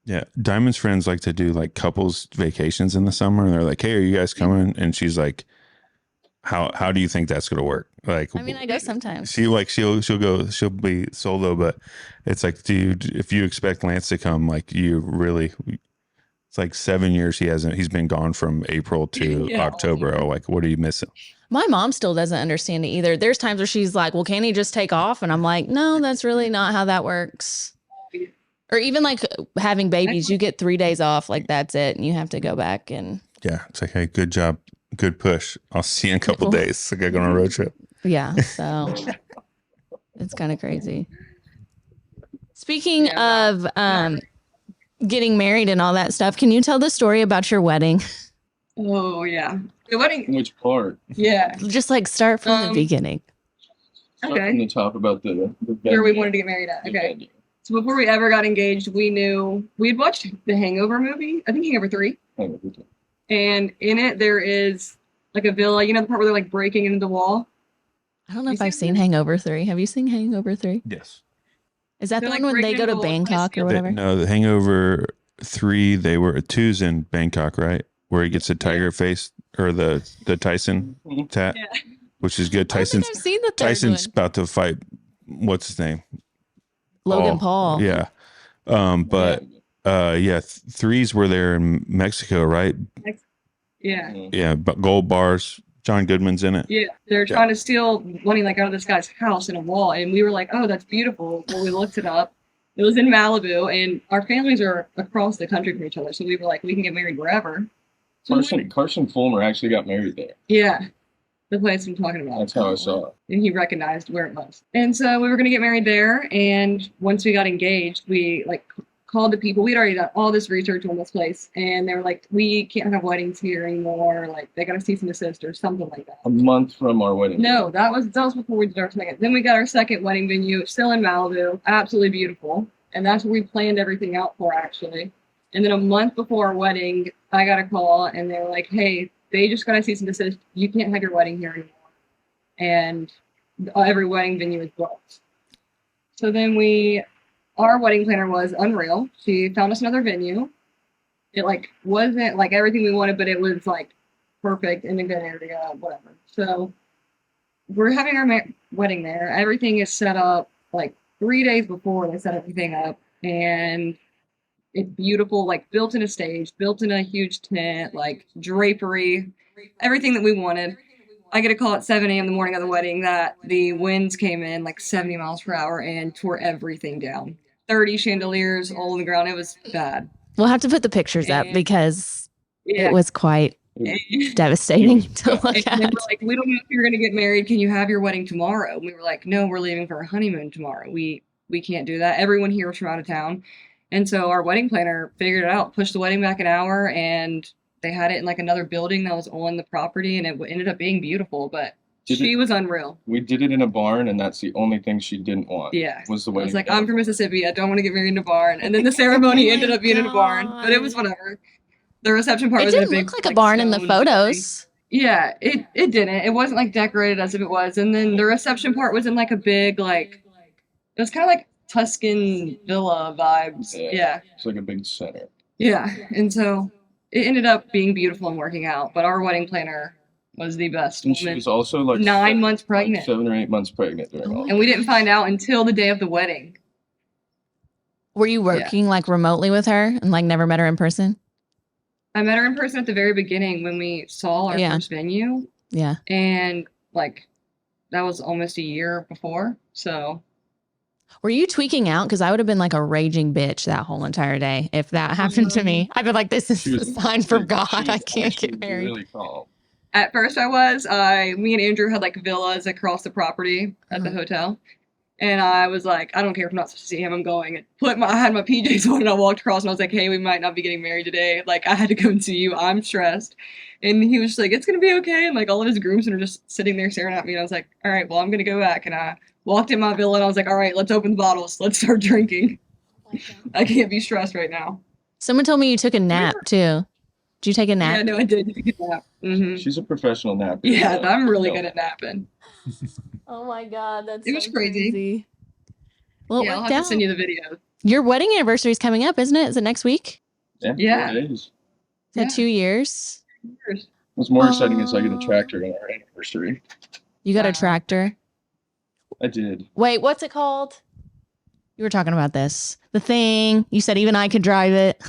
Yeah. Diamond's friends like to do like couples vacations in the summer. And they're like, hey, are you guys coming? And she's like, how do you think that's going to work? Like, I mean, I go sometimes. she'll be solo, but it's like, dude, if you expect Lance to come, like it's like 7 years he's been gone from April to October. Oh, like, what are you missing? My mom still doesn't understand it either. There's times where she's like, well, can he just take off? And I'm like, no, that's really not how that works. Or even like having babies, you get 3 days off, like that's it. And you have to go back and. Yeah. It's like, hey, good job. Good push. I'll see you in a couple days. Like I go on a road trip. Yeah. So it's kind of crazy. Speaking of getting married and all that stuff, can you tell the story about your wedding? Oh, yeah. The wedding. Which part? Yeah. Just like start from the beginning. Start from the top about the where we wanted to get married at. Okay. So before we ever got engaged, we knew we'd watched the Hangover movie. I think Hangover 3. And in it, there is like a villa. You know the part where they're like breaking into the wall? I don't know if I've seen Hangover 3. Have you seen Hangover 3? Yes. Is that the one when they go to Bangkok or whatever? No, the Hangover 3, they were 2's in Bangkok, right? Where he gets a tiger face or the Tyson tat, which is good. I don't think I've seen the third Tyson's one. about to fight. What's his name? Logan Paul. Yeah. But 3's were there in Mexico, right? Yeah. Yeah. But gold bars. John Goodman's in it. Yeah. They're trying to steal money like out of this guy's house in a wall. And we were like, oh, that's beautiful. Well, we looked it up. It was in Malibu, and our families are across the country from each other. So we were like, we can get married wherever. So Carson Fulmer actually got married there. Yeah. The place I'm talking about. That's how I saw it. And he recognized where it was. And so we were going to get married there. And once we got engaged, we like called the people. We'd already done all this research on this place. And they were like, we can't have weddings here anymore. Like they got to cease and desist or something like that. A month from our wedding. No, that was before we did our second. Then we got our second wedding venue, still in Malibu. Absolutely beautiful. And that's where we planned everything out for, actually. And then a month before our wedding, I got a call and they were like, hey, they just got to cease and desist. You can't have your wedding here anymore. And every wedding venue is booked. So then our wedding planner was unreal. She found us another venue. It like wasn't like everything we wanted, but it was like perfect in a good area, whatever. So we're having our wedding there. Everything is set up like 3 days before they set everything up. And It's beautiful, like built in a stage, built in a huge tent, like drapery, everything that we wanted. I get a call at 7 a.m. the morning of the wedding that the winds came in like 70 miles per hour and tore everything down. 30 chandeliers all on the ground. It was bad. We'll have to put the pictures up because it was quite It devastating was to bad. look And they at. were like, we don't know if you're going to get married. Can you have your wedding tomorrow? And we were like, no, we're leaving for our honeymoon tomorrow. We can't do that. Everyone here was from out of town. And so our wedding planner figured it out, pushed the wedding back an hour, and they had it in like another building that was on the property, and it ended up being beautiful. But she was unreal. We did it in a barn, and that's the only thing she didn't want. Yeah. Was the I wedding. was like, I'm from Mississippi. I don't want to get married in a barn. And then the ceremony ended up being in a barn, but it was whatever. The reception part It was in a didn't big look like a barn in the stone photos. building. Yeah, it didn't. It wasn't like decorated as if it was. And then the reception part was in like a big it was kind of like Tuscan villa vibes. Yeah. It's like a big center. Yeah. And so it ended up being beautiful and working out. But our wedding planner was the best And she woman. was also like 9 months pregnant. Like 7 or 8 months pregnant during all. And we didn't find out until the day of the wedding. Were you working like remotely with her and like never met her in person? I met her in person at the very beginning when we saw our first venue. Yeah. And like that was almost a year before. So were you tweaking out? Because I would have been like a raging bitch that whole entire day if that happened to me. I'd be like, this is a sign from God. I can't get married. Really calm. At first I was. Me and Andrew had like villas across the property at the hotel. And I was like, I don't care if I'm not supposed to see him, I'm going. And I had my PJs on and I walked across and I was like, hey, we might not be getting married today. Like, I had to come and see you. I'm stressed. And he was just like, it's going to be okay. And like all of his groomsmen are just sitting there staring at me. And I was like, all right, well, I'm going to go back. And I walked in my villa and I was like, all right, let's open the bottles. Let's start drinking. I can't be stressed right now. Someone told me you took a nap too. Did you take a nap? Yeah, no, I did take a nap. Mm-hmm. She's a professional napper. Yeah, I'm really good at napping. Oh my God, it was crazy. Well, yeah, I'll have to send you the video. Your wedding anniversary is coming up, isn't it? Is it next week? Yeah. It is. Is that 2 years? What's more exciting is I get a tractor on our anniversary. You got a tractor? I did. Wait, what's it called? You were talking about this. The thing. You said even I could drive it.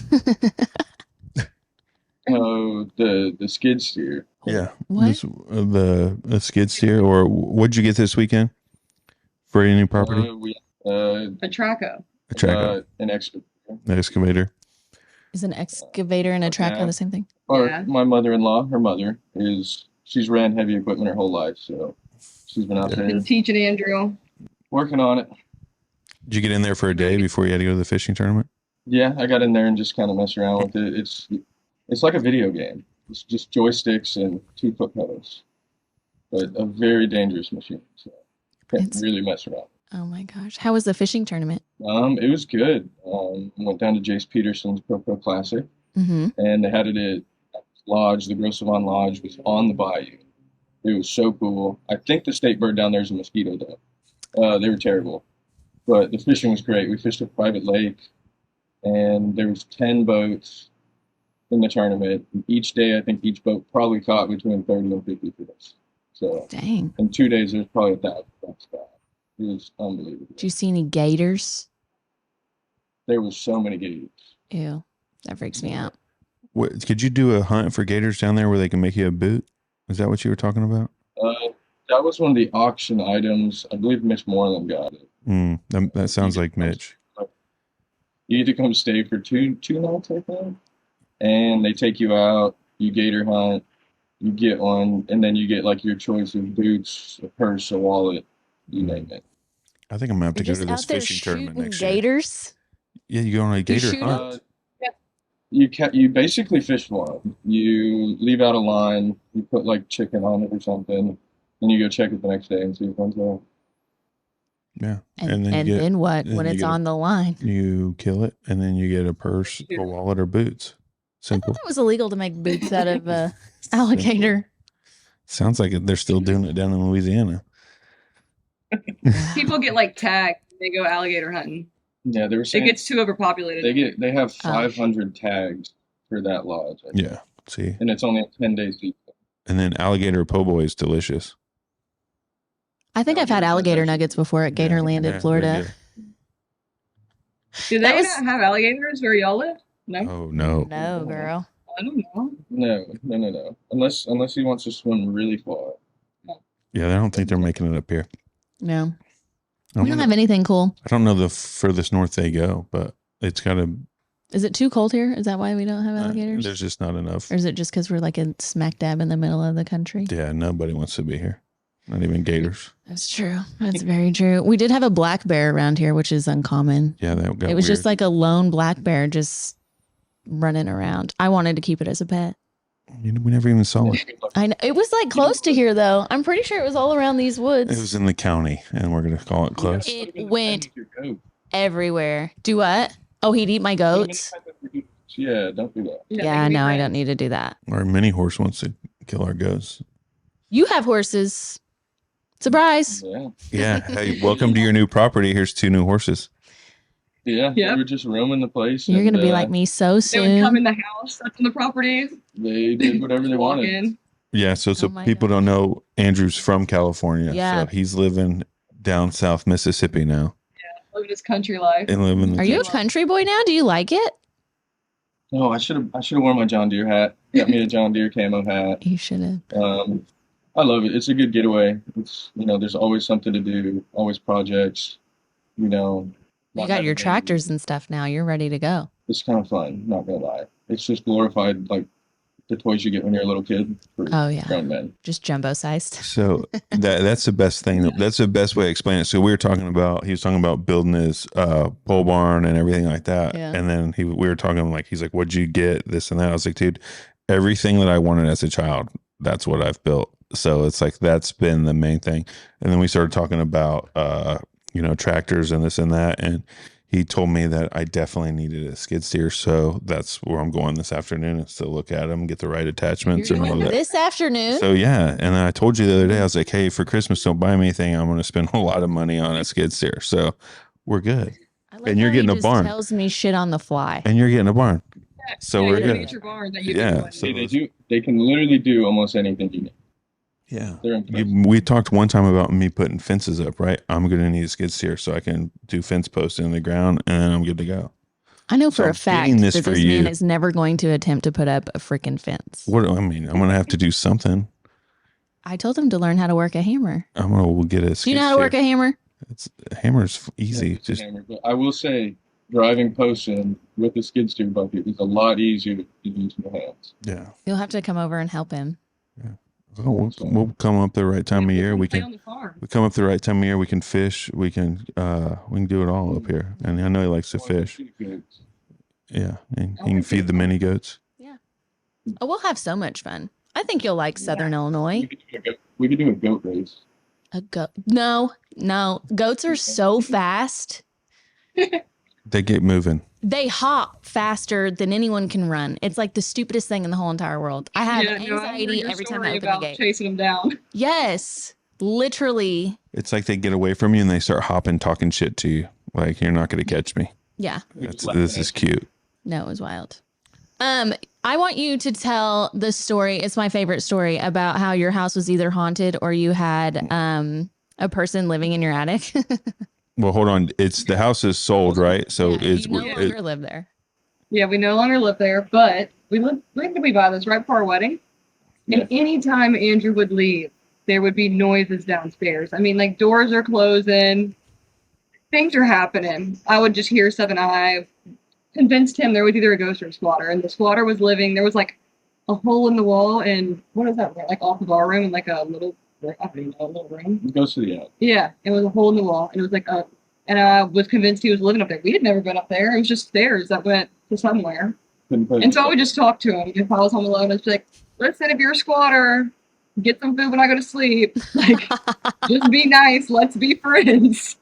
Oh, the skid steer. Yeah. What? The skid steer, or what'd you get this weekend for any property? A Traco. A tracker. An excavator. An excavator. Is an excavator and a tracker the same thing? Or my mother-in-law, her mother, she's ran heavy equipment her whole life, so she's been out there. Been teaching Andrew. Working on it. Did you get in there for a day before you had to go to the fishing tournament? Yeah, I got in there and just kind of messed around with it. It's like a video game. It's just joysticks and 2-foot pedals, but a very dangerous machine. So can't really mess around. Oh my gosh. How was the fishing tournament? It was good. Went down to Jace Peterson's Pro Classic, and they had it at Lodge. The Graceland Vaughn Lodge was on the bayou. It was so cool. I think the state bird down there is a mosquito though. They were terrible, but the fishing was great. We fished a private lake, and there was 10 boats in the tournament. Each day, I think each boat probably caught between 30 and 50 fish. So, dang. In 2 days, there's probably 1,000 bucks back. It was unbelievable. Did you see any gators? There was so many gators. Ew, that freaks me out. What, could you do a hunt for gators down there where they can make you a boot? Is that what you were talking about? That was one of the auction items. I believe Mitch Moreland got it. That sounds like Mitch. You need to come stay for two nights, I think. And they take you out, you gator hunt, you get one, and then you get like your choice of boots, a purse, a wallet, you name it. I think I'm going to have to go to this fishing tournament next year. Gators? Yeah, you go on a gator hunt. You basically fish one. You leave out a line, you put like chicken on it or something, and you go check it the next day and see if one's there. Yeah. And then what when it's on the line? You kill it, and then you get a purse, a wallet, or boots. Simple. I thought it was illegal to make boots out of alligator. Sounds like they're still doing it down in Louisiana. People get like tagged. They go alligator hunting. Yeah, they were saying it gets too overpopulated. They have 500 tags for that lodge. Yeah, see, and it's only a 10-day season. And then alligator po' boy is delicious. I think I've had alligator nuggets before at Gatorland in Florida. Do That they was not have alligators where y'all live? No, Oh no. no, girl. I don't know. No. Unless he wants to swim really far. Yeah, I don't think they're making it up here. No, I we don't have anything cool. I don't know the furthest north they go, but it's got to. Is it too cold here? Is that why we don't have alligators? There's just not enough. Or is it just because we're like in smack dab in the middle of the country? Yeah, nobody wants to be here. Not even gators. That's true. That's very true. We did have a black bear around here, which is uncommon. Yeah, that got It was weird. just like a lone black bear just running around. I wanted to keep it as a pet. We never even saw it. I know. It was like close to here, though. I'm pretty sure it was all around these woods. It was in the county, and we're gonna call it close. It went everywhere. Do what? Oh, he'd eat my goats? Yeah, don't do that. Yeah, no, I don't need to do that. Our mini horse wants to kill our goats. You have horses. Surprise. Yeah. Yeah. Hey, welcome to your new property. Here's 2 new horses. Yeah. Yep. We were just roaming the place. You're going to and, be like me so They would come soon. in the house, that's on the property. They did whatever they Walk wanted. in. Yeah. So Oh my people don't know, Andrew's from California. Yeah. So he's living down South Mississippi now. Living his country life. And living. Are you a country boy now? Do you like it? Oh, I should have worn my John Deere hat. Got me a John Deere camo hat. You should have. I love it. It's a good getaway. It's there's always something to do, always projects. You not got having your to- tractors and stuff now. You're ready to go. It's kind of fun. Not gonna lie. It's just glorified like the toys you get when you're a little kid for Oh, yeah. grown men. Just jumbo sized. So that's the best thing. That's the best way to explain it. So he was talking about building his pole barn and everything like that. Yeah. And then we were talking like, he's like, what'd you get? This and that. I was like, dude, everything that I wanted as a child, that's what I've built. So it's like, that's been the main thing. And then we started talking about, tractors and this and that. And he told me that I definitely needed a skid steer. So that's where I'm going this afternoon, is to look at them, get the right attachments You're and all doing that. this afternoon? So yeah, and then I told you the other day, I was like, "Hey, for Christmas, don't buy me anything. I'm going to spend a lot of money on a skid steer." So we're good, I love and you're how getting he a just barn. Tells me shit on the fly. and you're getting a barn. So we're you good. get your barn that you Yeah, can so- They can literally do almost anything you need. Yeah, They're impressive. we talked one time about me putting fences up. Right, I'm going to need a skid steer so I can do fence posts in the ground, and then I'm good to go. I know So for a I'm fact getting this that for this you. man is never going to attempt to put up a freaking fence. What I mean, I'm going to have to do something. I told him to learn how to work a hammer. We'll get a. Do Skid you know how to work steer. a hammer? Hammer's easy. It's a Just hammer. But I will say, driving posts in with the skid steer bucket is a lot easier to use your hands. yeah. You'll have to come over and help him. We'll come up the right time of year. We play can. on the farm. We come up the right time of year. We can fish. We can do it all up here. And I know he likes to fish. Yeah, and he can feed the mini goats. Oh, we'll have so much fun. I think you'll like Southern Illinois. We could do a goat race. A goat? No. Goats are so fast. They get moving. They hop faster than anyone can run. It's like the stupidest thing in the whole entire world. I have I heard anxiety your every time I story open the about gate. chasing them down. Yes, literally. It's like they get away from you and they start hopping, talking shit to you. Like, you're not going to catch me. Yeah. This is cute. No, it was wild. I want you to tell the story. It's my favorite story about how your house was either haunted or you had a person living in your attic. Well, hold on. The house is sold, right? So it's you no longer live there. Yeah, we no longer live there, but when did we buy this? Right before our wedding? And anytime Andrew would leave, there would be noises downstairs. I mean, like doors are closing, things are happening. I would just hear stuff, and I convinced him there was either a ghost or a squatter. And the squatter was living. There was like a hole in the wall, and what is that? Like off of our room, and like a little, I don't even know, a little room. It goes to the attic. Yeah, it was a hole in the wall, and it was like a. And I was convinced he was living up there. We had never been up there. It was just stairs that went to somewhere. And so I would just talk to him. If I was home alone, I'd just be like, listen, if you're a squatter, get some food when I go to sleep. Like, just be nice. Let's be friends.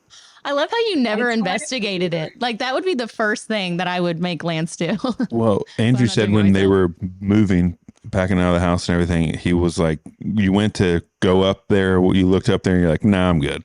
I love how you never It's fine. investigated it. Like that would be the first thing that I would make Lance do. Well, Andrew not said doing when they myself. were moving, packing out of the house and everything, he was like, you went to go up there. You looked up there and you're like, nah, I'm good.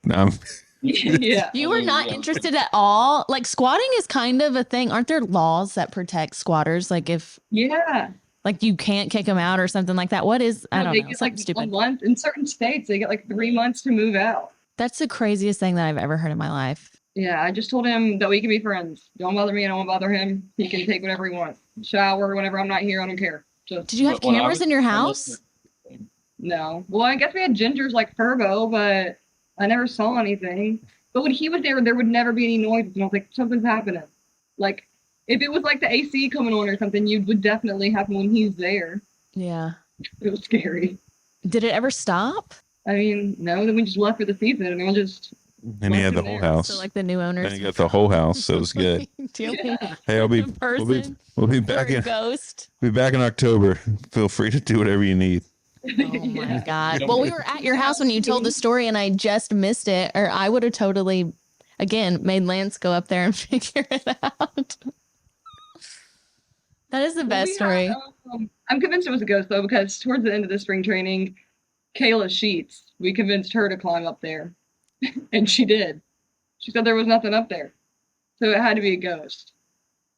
Yeah. You were not interested at all. Like squatting is kind of a thing. Aren't there laws that protect squatters? Like if Yeah. like you can't kick them out or something like that. What is, I No, don't they know, get something like a stupid. month. In certain states, they get like 3 months to move out. That's the craziest thing that I've ever heard in my life. Yeah, I just told him that we can be friends. Don't bother me. I don't want to bother him. He can take whatever he wants. Shower whenever I'm not here. I don't care. Just Did you have cameras in your house? no. Well, I guess we had Ginger's like Turbo, but I never saw anything. But when he was there would never be any noises. And I was like, something's happening. Like, if it was like the AC coming on or something, you would definitely happen when he's there. Yeah. It was scary. Did it ever stop? I mean, no. Then we just left for the season, and I was just. And he had the whole house. So like the new owners. Then he got the whole house, so it was good. Yeah. Hey, we'll be back in ghost. We'll be back in October. Feel free to do whatever you need. Oh my God. Well, we were at your house when you told the story and I just missed it, or I would have totally, again, made Lance go up there and figure it out. That is the best story. I'm convinced it was a ghost though, because towards the end of the spring training, Kayla Sheets, we convinced her to climb up there. And she did. She said there was nothing up there. So it had to be a ghost.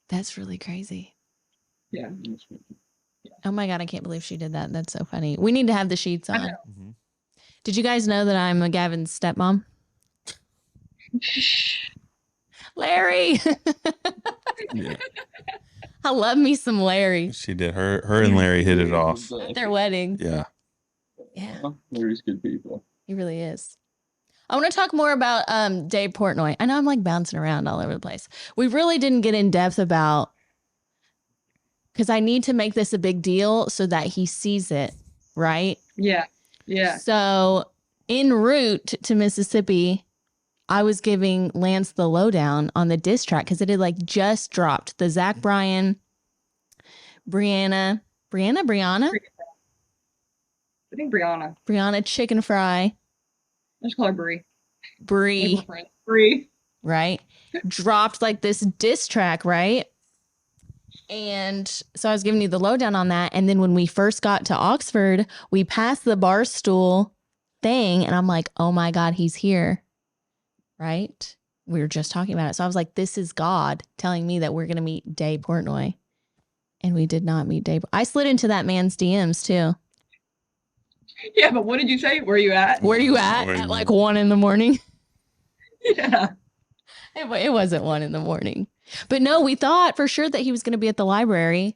That's really crazy. Yeah. Oh my God, I can't believe she did that. That's so funny. We need to have the sheets on. Mm-hmm. Did you guys know that I'm a Gavin's stepmom? Larry. Yeah. I love me some Larry. She did. Her and Larry hit it off. At their wedding. Yeah. Yeah. Larry's good people. He really is. I want to talk more about Dave Portnoy. I know I'm like bouncing around all over the place. We really didn't get in depth about, because I need to make this a big deal so that he sees it, right? Yeah. Yeah. So en route to Mississippi, I was giving Lance the lowdown on the diss track because it had like just dropped. The Zach Bryan, Brianna. I think Brianna chicken fry. I just call her Brie. Brie. Right? Dropped like this diss track, right? And so I was giving you the lowdown on that. And then when we first got to Oxford, we passed the Barstool thing. And I'm like, oh my God, he's here. Right? We were just talking about it. So I was like, this is God telling me that we're going to meet Dave Portnoy. And we did not meet Dave. I slid into that man's DMs too. Yeah, but what did you say? Where are you at? Where are you at? At like 1 a.m. Yeah. It wasn't 1 a.m. But no, we thought for sure that he was going to be at the library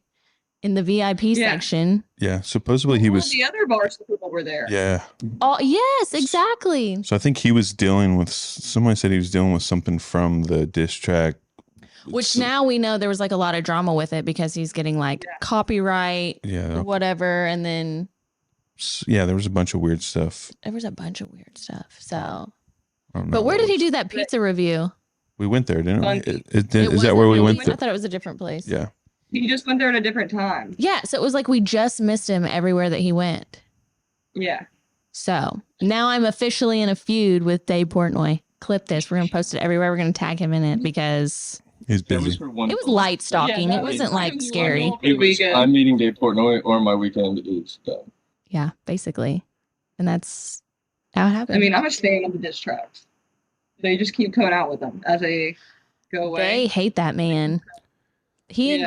in the VIP section. Yeah, supposedly he was. The other Barstool people were there. Yeah. Oh, yes, exactly. So I think he was dealing with, someone said he was dealing with something from the diss track. Which now we know there was like a lot of drama with it because he's getting like copyright, whatever. And then. Yeah, there was a bunch of weird stuff. There was a bunch of weird stuff. So. But where did he do that pizza review? We went there, didn't we? Is that where we went? I thought it was a different place. Yeah. He just went there at a different time. Yeah, so it was like we just missed him everywhere that he went. Yeah. So now I'm officially in a feud with Dave Portnoy. Clip this. We're going to post it everywhere. We're going to tag him in it because he's busy. It was light stalking. It wasn't like scary. I'm meeting Dave Portnoy or my weekend is done. Yeah, basically. And that's how it happened. I mean, I'm a fan of the diss tracks. They just keep coming out with them as they go away. They hate that man. He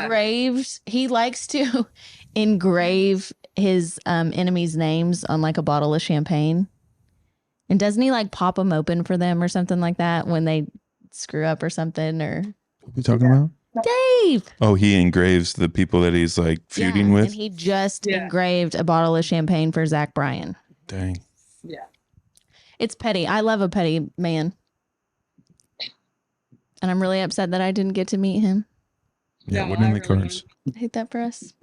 likes to engrave his enemies' names on like a bottle of champagne. And doesn't he like pop them open for them or something like that when they screw up or something? Or what are we talking about? Dave. Oh, he engraves the people that he's like feuding with. And he just engraved a bottle of champagne for Zach Bryan. Dang. Yeah. It's petty. I love a petty man. And I'm really upset that I didn't get to meet him. Yeah, what in the cards? I hate that for us.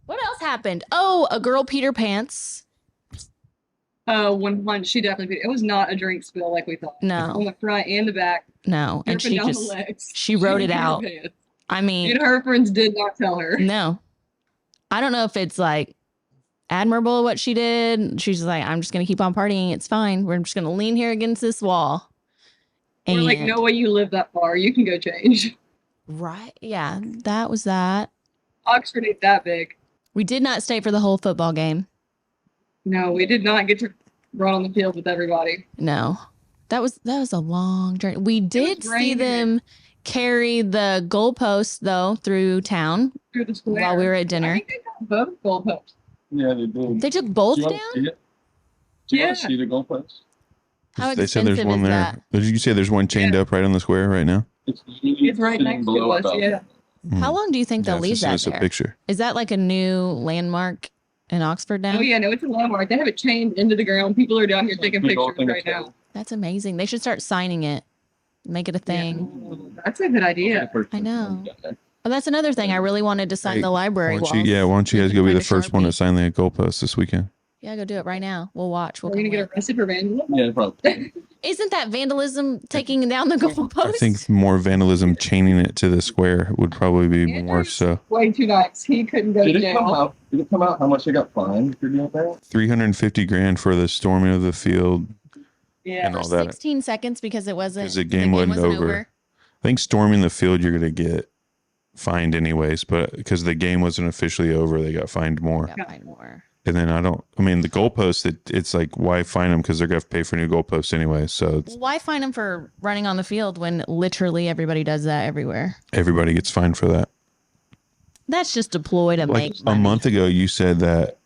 What else happened? Oh, a girl Peter Pants. One she definitely. It was not a drink spill like we thought. No, on the front and the back. No, and she wrote it out. I mean, and her friends did not tell her. No, I don't know if it's like admirable what she did. She's like, I'm just gonna keep on partying. It's fine. We're just gonna lean here against this wall. And we're like, no way you live that far. You can go change. Right? Yeah, that was that. Oxford ain't that big. We did not stay for the whole football game. No, we did not get to run on the field with everybody. No, that was a long journey. We did see them carry the goalposts though through town through the square while we were at dinner. I think they got both goalposts. Yeah, they did. They took both down. Do you want to see the goalposts? How They said there's expensive one is there. that? Did you say there's one chained up right on the square right now? It's right next to us. Yeah. How long do you think they'll leave send that us a there? picture. Is that like a new landmark in Oxford now? Oh yeah, no, it's a landmark. They have it chained into the ground. People are down here taking pictures right now. That's amazing. They should start signing it. Make it a thing. Yeah. That's a good idea. I know. Oh, that's another thing. I really wanted to sign the library walls. Why don't you guys go be the first one to sign the goalpost this weekend? Yeah, go do it right now. We'll watch. We're gonna get arrested for vandalism. Yeah, probably. Isn't that vandalism taking down the goalpost? I think more vandalism chaining it to the square would probably be more so. Way too nice. He couldn't go to Did jail. it come out how much they got fined for doing that? $350,000 for the storming of the field. Yeah. And all For that. 16 seconds because it wasn't. Because the game wasn't over. I think storming the field, you're going to get fined anyways, but because the game wasn't officially over, they got fined more. And then the goalposts, it's like, why fine them? Because they're going to have to pay for new goalposts anyway. So why fine them for running on the field when literally everybody does that everywhere? Everybody gets fined for that. That's just a ploy to make money. A month ago, you said that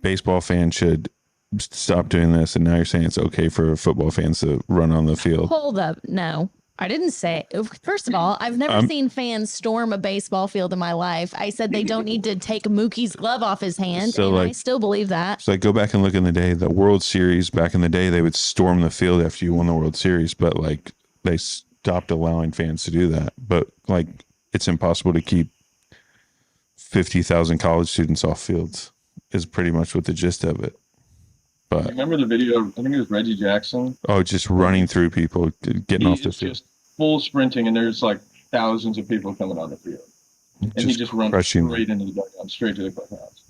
baseball fans should stop doing this, and now you're saying it's okay for football fans to run on the field. Hold up. No. I didn't say. First of all, I've never seen fans storm a baseball field in my life. I said they don't need to take Mookie's glove off his hand, and I still believe that. So go back and look in the day, the World Series, back in the day, they would storm the field after you won the World Series, but like they stopped allowing fans to do that. But like it's impossible to keep 50,000 college students off fields is pretty much what the gist of it. But remember the video? I think it was Reggie Jackson. Oh, just running through people, getting off the field. Just full sprinting, and there's like thousands of people coming on the field. And he just runs straight into the dugout, straight to the clubhouse.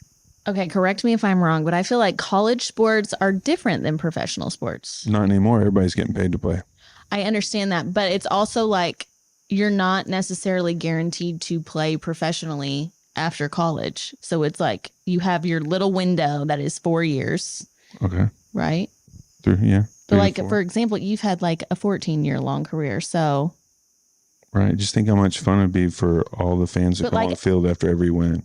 Okay, correct me if I'm wrong, but I feel like college sports are different than professional sports. Not anymore. Everybody's getting paid to play. I understand that, but it's also like you're not necessarily guaranteed to play professionally after college. So it's like you have your little window that is 4 years. Okay. Right? Yeah. But like, for example, you've had like a 14-year long career. So. Right. Just think how much fun it'd be for all the fans to come on the field after every win.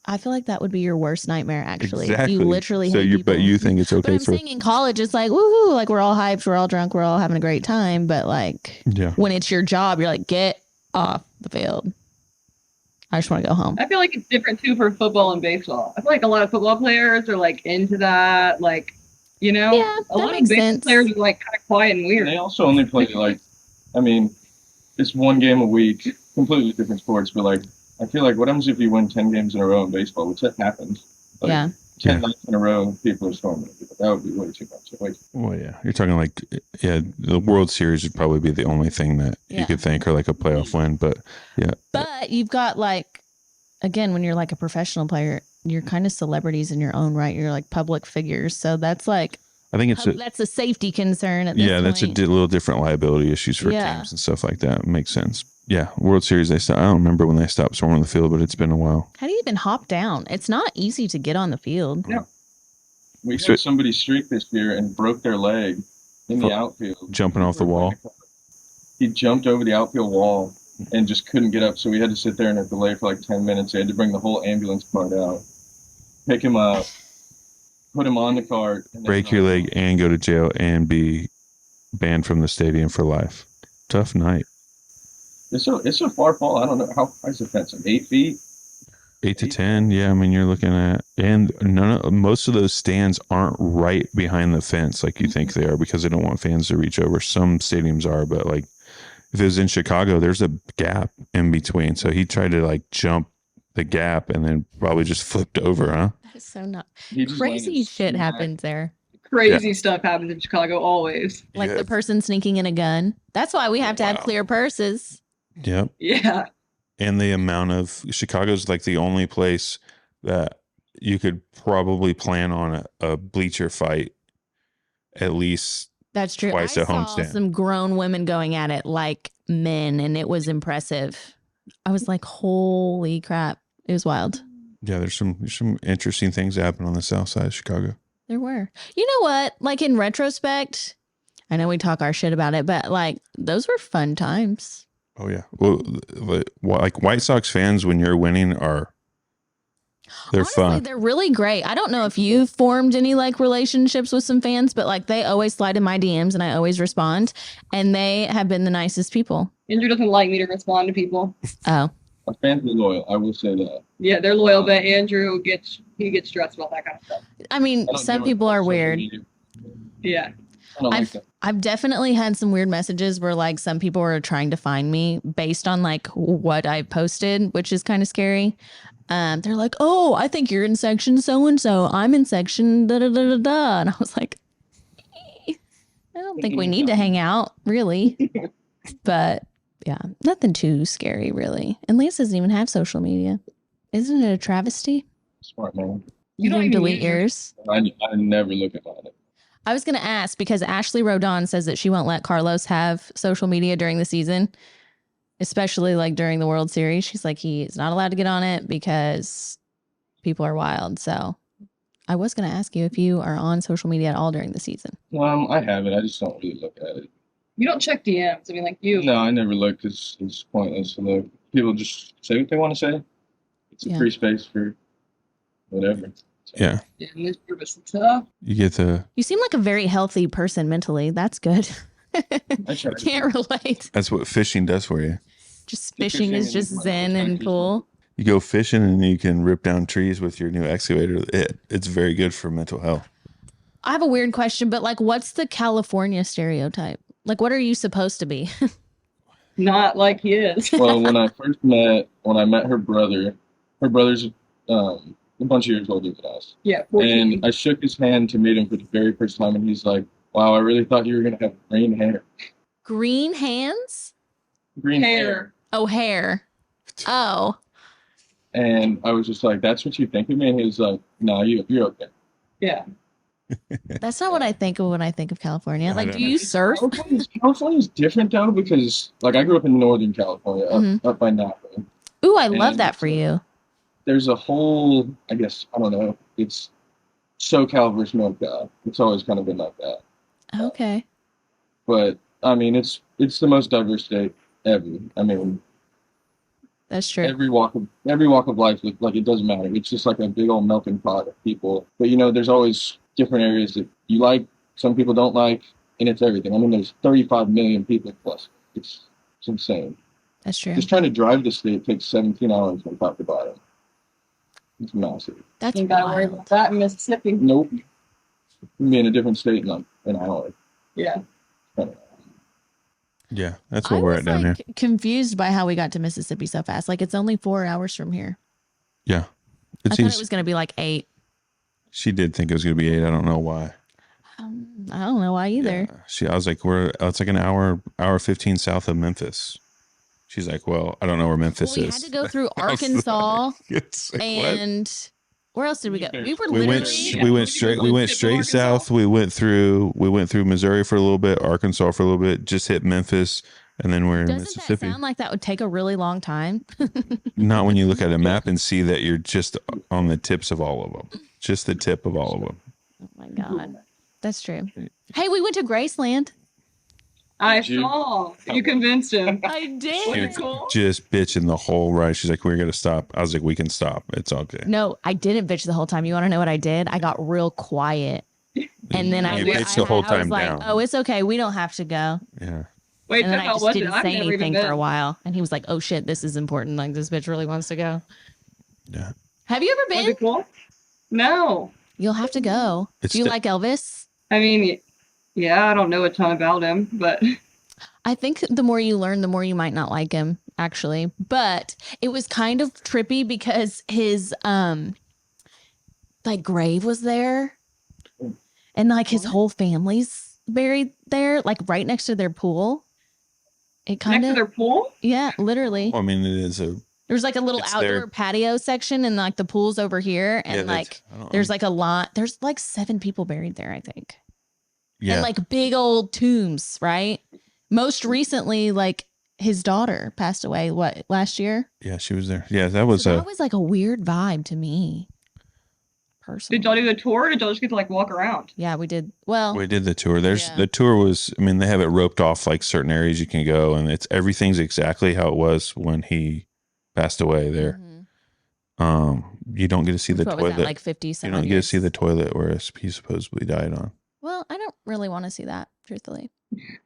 I feel like that would be your worst nightmare, actually. Exactly. You literally hate people. But you think it's okay but I'm saying in college, it's like, woohoo, like we're all hyped, we're all drunk, we're all having a great time. But like, when it's your job, you're like, get off the field. I just want to go home. I feel like it's different too for football and baseball. I feel like a lot of football players are like into that, like, you know, a lot of baseball players are like kind of quiet and weird. And they also only play it's one game a week, completely different sports. But like, I feel like what happens if you win 10 games in a row in baseball, which that happens. Like, 10 nights in a row, people are storming it. That would be way too much. Well, yeah. You're talking like, the World Series would probably be the only thing that you could think, or like a playoff win. But yeah. But you've got like, again, when you're like a professional player, you're kind of celebrities in your own right. You're like public figures. So that's like, I think that's a safety concern at this point. Yeah, that's a little different liability issues for teams and stuff like that. It makes sense. Yeah, World Series, I don't remember when they stopped storming the field, but it's been a while. How do you even hop down? It's not easy to get on the field. Yeah. We had somebody streak this year and broke their leg in the outfield. Jumping off the wall. He jumped over the outfield wall and just couldn't get up, so we had to sit there in a delay for like 10 minutes. They had to bring the whole ambulance cart out, pick him up, put him on the cart. Break your leg and go to jail and be banned from the stadium for life. Tough night. It's a far fall. I don't know how high is the fence. Like 8 feet. 8 to 10. Yeah, I mean, you're looking at, and most of those stands aren't right behind the fence like you think they are, because they don't want fans to reach over. Some stadiums are, but like if it was in Chicago, there's a gap in between. So he tried to like jump the gap and then probably just flipped over, huh? That is so not crazy shit happens there. Crazy stuff happens in Chicago always. Like the person sneaking in a gun. That's why we have to have clear purses. Yep. Yeah. And the amount of Chicago's like the only place that you could probably plan on a bleacher fight at least. That's true. Twice I at saw homestand. Some grown women going at it like men, and it was impressive. I was like, holy crap. It was wild. Yeah, there's some interesting things that happen on the south side of Chicago. There were. You know what? Like in retrospect, I know we talk our shit about it, but like those were fun times. Oh, yeah. Well, like White Sox fans, when you're winning, are They're Honestly, fun. they're really great. I don't know if you've formed any like relationships with some fans, but like they always slide in my DMs and I always respond, and they have been the nicest people. Andrew doesn't like me to respond to people. Oh. My fans are loyal. I will say that. Yeah, they're loyal, but Andrew gets stressed about that kind of stuff. I mean, some people are weird. Yeah. I've definitely had some weird messages where like some people are trying to find me based on like what I posted, which is kind of scary. They're like, "Oh, I think you're in section so and so. I'm in section da da da da da." And I was like, I don't think we need to hang out, really. But yeah, nothing too scary, really. And Lance doesn't even have social media. Isn't it a travesty? Smart man. You don't delete yours. I never look at it. I was going to ask because Ashley Rodon says that she won't let Carlos have social media during the season, especially like during the World Series. She's like, he is not allowed to get on it because people are wild. So I was going to ask you if you are on social media at all during the season. I have it. I just don't really look at it. You don't check DMs. I mean, like you. No, I never look. It's pointless to look. People just say what they want to say. It's a free space for whatever. So. Yeah. Yeah, this group is tough. You seem like a very healthy person mentally. That's good. I can't relate. That's what fishing does for you. Just fishing is just zen and cool. You go fishing and you can rip down trees with your new excavator. It's very good for mental health. I have a weird question, but like, what's the California stereotype? Like, what are you supposed to be? Not like he is. Well, when I met her brother's a bunch of years older than us. Yeah. 14. And I shook his hand to meet him for the very first time, and he's like, "Wow, I really thought you were gonna have green hair." Green hands? Green hair. Oh, hair. Oh. And I was just like, "That's what you think of me?" And he was like, "No, you're okay." Yeah. That's not what I think of when I think of California. Like, do you surf? California's different though, because like I grew up in Northern California, up by Napa. Ooh, I love that for you. There's a whole, I guess, I don't know. It's SoCal versus NorCal. It's always kind of been like that. Okay. But I mean, it's the most diverse state ever. I mean, that's true. Every walk of life, like it doesn't matter. It's just like a big old melting pot of people. But there's always different areas that you like, some people don't like, and it's everything. I mean, there's 35 million people plus. It's insane. That's true. Just trying to drive the state takes 17 hours from top to bottom. It's massive. That's you gotta worry about that in Mississippi. Nope. You'd be in a different state in like an hour. Yeah. Yeah, that's where we're at down here. Confused by how we got to Mississippi so fast. Like it's only 4 hours from here. Yeah. I thought it was going to be like 8. She did think it was going to be 8. I don't know why. I don't know why either. Yeah. I was like, it's like an hour 15 south of Memphis. She's like, well, I don't know where Memphis is. We had to go through Arkansas and where else did we go? We went straight south. We went through Missouri for a little bit, Arkansas for a little bit, just hit Memphis, and then we're in Mississippi. Doesn't that sound like that would take a really long time? Not when you look at a map and see that you're just on the tips of all of them. Just the tip of all of them. Oh my God. That's true. Hey, we went to Graceland. I saw. You convinced him. I did. Just bitching the whole ride. She's like, we're going to stop. I was like, we can stop. It's all good. No, I didn't bitch the whole time. You want to know what I did? I got real quiet. And then I bitched the whole time like, down. Oh, it's okay. We don't have to go. Yeah. Wait, and then I just didn't say anything for a while. And he was like, oh shit, this is important. Like this bitch really wants to go. Yeah. Have you ever been? Was it cool? No. You'll have to go. Do you like Elvis? I mean, yeah, I don't know a ton about him, but I think the more you learn, the more you might not like him, actually. But it was kind of trippy because his like grave was there, and like his whole family's buried there, like right next to their pool. It kind of next to their pool? Yeah, literally. Well, I mean, it is There's like a little outdoor patio section, and like the pool's over here, and like there's like a lot. There's like 7 people buried there, I think. Yeah. And like big old tombs, right? Most recently, like his daughter passed away, last year? Yeah, she was there. Yeah, that was like a weird vibe to me. Personally. Did y'all do the tour or did y'all just get to like walk around? Yeah, we did. Well, we did the tour. The tour was, I mean, they have it roped off like certain areas you can go, and everything's exactly how it was when he passed away there. You don't get to see the What was toilet. that, like 50 You some don't odd get to years? see the toilet where he supposedly died on. Well, I don't really want to see that, truthfully.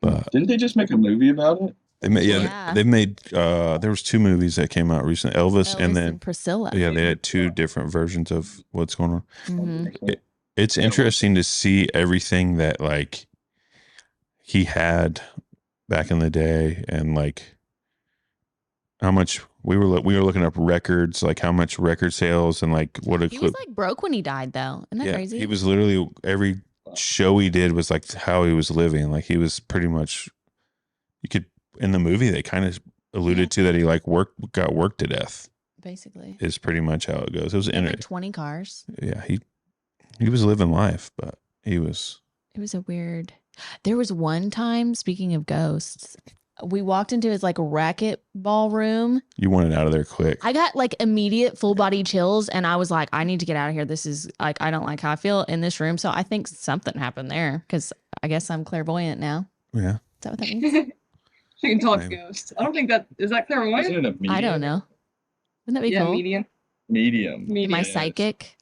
But Didn't they just make a movie about it? they made, Yeah. they made. There was 2 movies that came out recently, Elvis and then Priscilla. yeah, they had 2 different versions of what's going on. Mm-hmm. It's interesting to see everything that like he had back in the day, and like how much we were looking up records, like how much record sales and like what a He was like broke when he died, though. Isn't that crazy? He was literally every show he did was like how he was living. Like he was pretty much, you could in the movie they kind of alluded to that he like got worked to death. Basically, is pretty much how it goes. It was like 20 cars. Yeah, he was living life, but he was. It was a weird. There was one time, speaking of ghosts, we walked into his like racket ballroom. You wanted out of there quick. I got like immediate full body chills, and I was like, I need to get out of here. This is like, I don't like how I feel in this room. So I think something happened there, because I guess I'm clairvoyant now. Yeah. Is that what that means? She can talk Maybe. ghosts. I don't think that is that clairvoyant. Isn't it a medium? I don't know. Wouldn't that be cool? Medium. Am I Yes. psychic?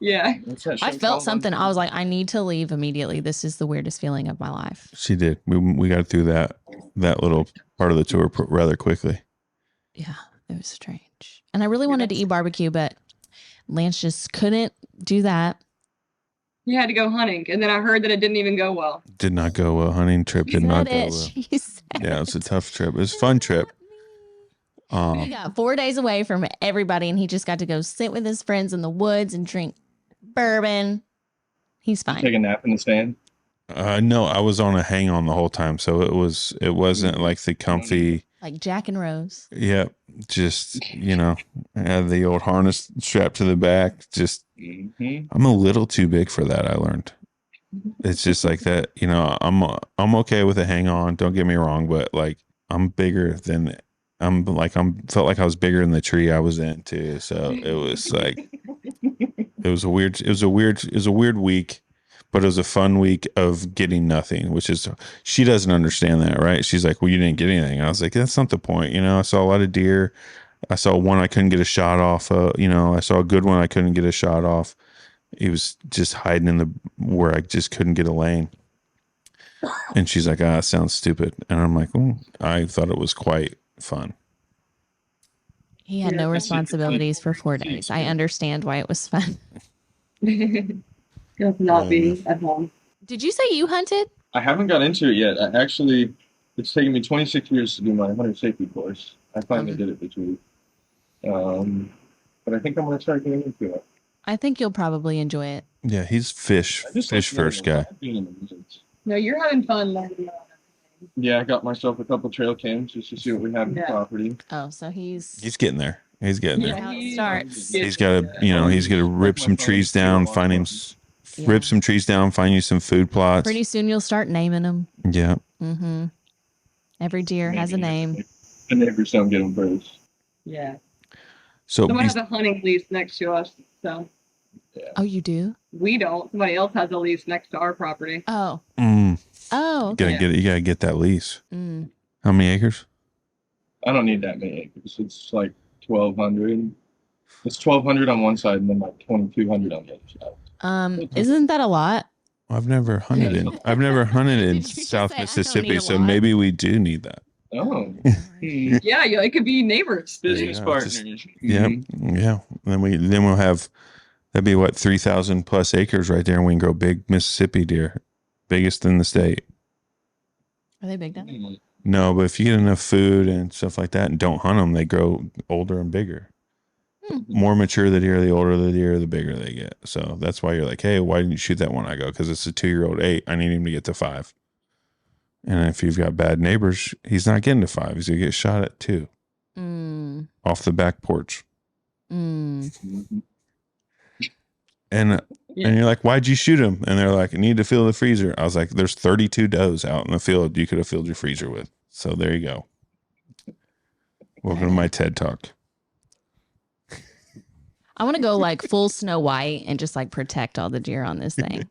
Yeah. What's that I show felt called? something. I was like, I need to leave immediately. This is the weirdest feeling of my life. She did. We got through that little part of the tour rather quickly. Yeah, it was strange. And I really wanted to eat barbecue, but Lance just couldn't do that. You had to go hunting, and then I heard that it didn't even go well. Did not go well. Hunting trip did not go well. She said Yeah, it was a tough trip. It was a fun trip. He got 4 days away from everybody, and he just got to go sit with his friends in the woods and drink bourbon. He's fine. Take a nap in the stand. No, I was on a hang on the whole time, so it wasn't like the comfy. Like Jack and Rose. Yep, just I had the old harness strapped to the back. Just I'm a little too big for that. I learned. It's just like that. I'm okay with a hang on. Don't get me wrong, but like I'm bigger than. Felt like I was bigger than the tree I was in too. So it was like, it was a weird week, but it was a fun week of getting nothing, which is, she doesn't understand that, right? She's like, well, you didn't get anything. I was like, that's not the point. I saw a lot of deer. I saw one I couldn't get a shot off. I saw a good one I couldn't get a shot off. He was just hiding in where I just couldn't get a lane. And she's like, it sounds stupid. And I'm like, I thought it was quite fun. He had no responsibilities for 4 days. I understand why it was fun. Just not be at home. Did you say you hunted? I haven't got into it yet. It's taken me 26 years to do my hunter safety course. I finally did it this week. But I think I'm going to start getting into it. I think you'll probably enjoy it. Yeah, he's fish first guy. No, you're having fun learning about everything. Yeah, I got myself a couple trail cams just to see what we have in the property. Oh, so he's getting there. He's getting there. how it starts. He's got to, he's going to rip some trees down, rip some trees down, find you some food plots. Pretty soon you'll start naming them. Yeah. Mm-hmm. Every deer has a name. The neighbors don't get them first. Yeah. So someone has a hunting lease next to us, so. Yeah. Oh, you do? We don't. Somebody else has a lease next to our property. Oh. Oh. Okay. You gotta get that lease. How many acres? I don't need that many acres. It's like 1,200. It's 1,200 on one side and then like 2,200 on the other side. Isn't that a lot? I've never hunted in South Mississippi, so maybe we do need that. Oh. Yeah, it could be neighbors. Business partners. Yeah. Then we'll have, that'd be 3,000 plus acres right there, and we can grow big Mississippi deer, biggest in the state. Are they big now? No, but if you get enough food and stuff like that and don't hunt them, they grow older and bigger. More mature the deer, the older the deer, the bigger they get. So that's why you're like, hey, why didn't you shoot that one? I go, because it's a 2-year-old 8. I need him to get to 5. And if you've got bad neighbors, he's not getting to 5. He's going to get shot at 2 off the back porch. And you're like, why'd you shoot him? And they're like, I need to fill the freezer. I was like, there's 32 does out in the field you could have filled your freezer with. So there you go. Welcome to my TED Talk. I want to go like full Snow White and just like protect all the deer on this thing.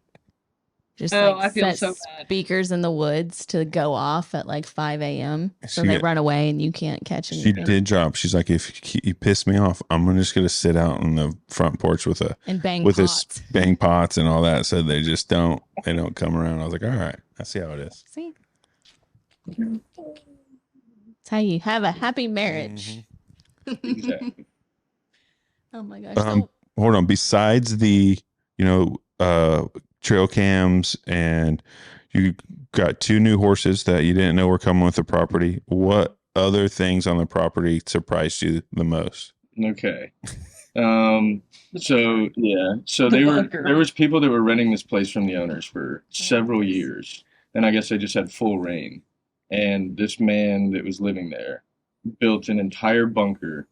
Just I feel set so bad. speakers in the woods to go off at like 5 a.m. So they run away and you can't catch anything. She did drop. She's like, if you piss me off, I'm just gonna sit out on the front porch with bang pots and all that. So they don't come around. I was like, all right, I see how it is. See, it's how you have a happy marriage. Mm-hmm. Exactly. Oh my gosh. Hold on. Besides the, trail cams, and you got 2 new horses that you didn't know were coming with the property, what other things on the property surprised you the most? Okay. So there was people that were renting this place from the owners for several years, and I guess they just had full reign. And this man that was living there built an entire bunker,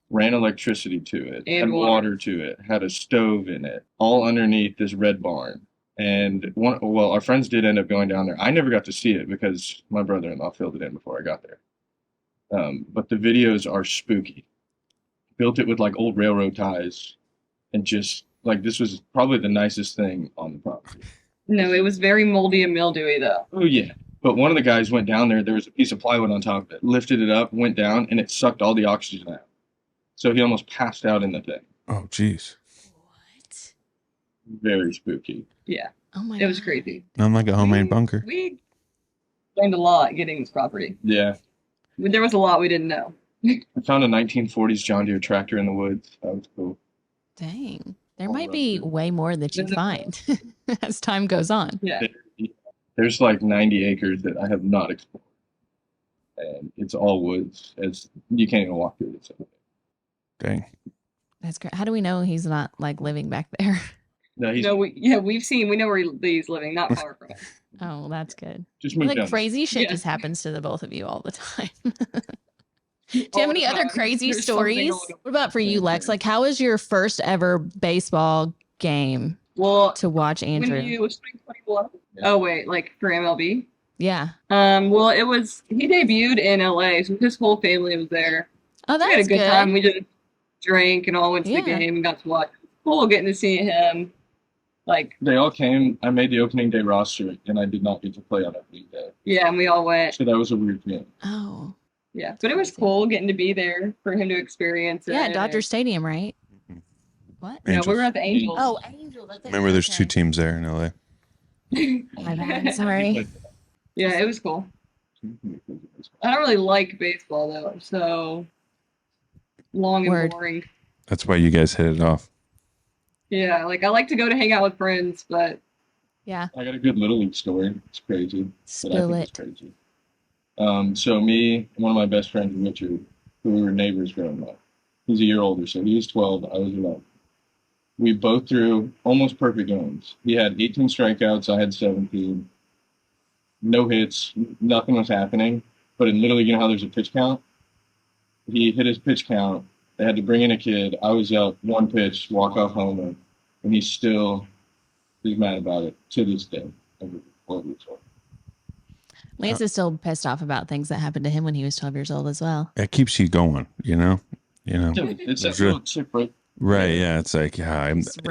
ran electricity to it, And had water to it, had a stove in it, all underneath this red barn. And our friends did end up going down there. I never got to see it because my brother-in-law filled it in before I got there. But the videos are spooky. Built it with like old railroad ties, and just like, this was probably the nicest thing on the property. No, it was very moldy and mildewy though. Oh yeah. But one of the guys went down there was a piece of plywood on top of it, lifted it up, went down, and it sucked all the oxygen out. So he almost passed out in the thing. Oh, geez. What? Very spooky. Yeah. Oh my God. It was crazy. Not like a homemade bunker. We learned a lot getting this property. Yeah. There was a lot we didn't know. I found a 1940s John Deere tractor in the woods. That was cool. Dang. There might be way more that you find as time goes on. Yeah. There's like 90 acres that I have not explored. And it's all woods. You can't even walk through it. Dang. That's great. How do we know he's not like living back there? No, we know where he's living, not far from it. Oh, well, that's good. Just moved down. Crazy shit just happens to the both of you all the time. Do you have any other crazy stories? What about for you, Lex? Like, how was your first ever baseball game to watch Andrew? When you was 2021? Oh, wait, like for MLB? Yeah. Well, he debuted in LA, so his whole family was there. Oh, that's we had a good good time. We just drank and all went to the game and got to watch. It was cool getting to see him. Like, they all came. I made the opening day roster, and I did not get to play on opening day. Yeah, and we all went. So that was a weird thing. Oh. Yeah, but it was cool getting to be there for him to experience it. Yeah, Dodger Stadium, right? What? Angels. No, we were at the Angels. Oh, Angels. Remember, there's 2 teams there in LA. My bad. Sorry. Yeah, it was cool. I don't really like baseball though, so long and boring. That's why you guys hit it off. Yeah, like I like to go to hang out with friends, but yeah, I got a good Little League story. It's crazy. Spill it. It's crazy. So me and one of my best friends, Richard, who we were neighbors growing up. He's a year older, so he was 12. I was 11. We both threw almost perfect games. He had 18 strikeouts. I had 17. No hits. Nothing was happening. But in Little League, you know how there's a pitch count? He hit his pitch count. They had to bring in a kid. I was up 1 pitch, walk-off homer, and he's mad about it to this day. Lance is still pissed off about things that happened to him when he was 12 years old as well. It keeps you going, you know? It's that little chip, right? Right, yeah. It's like,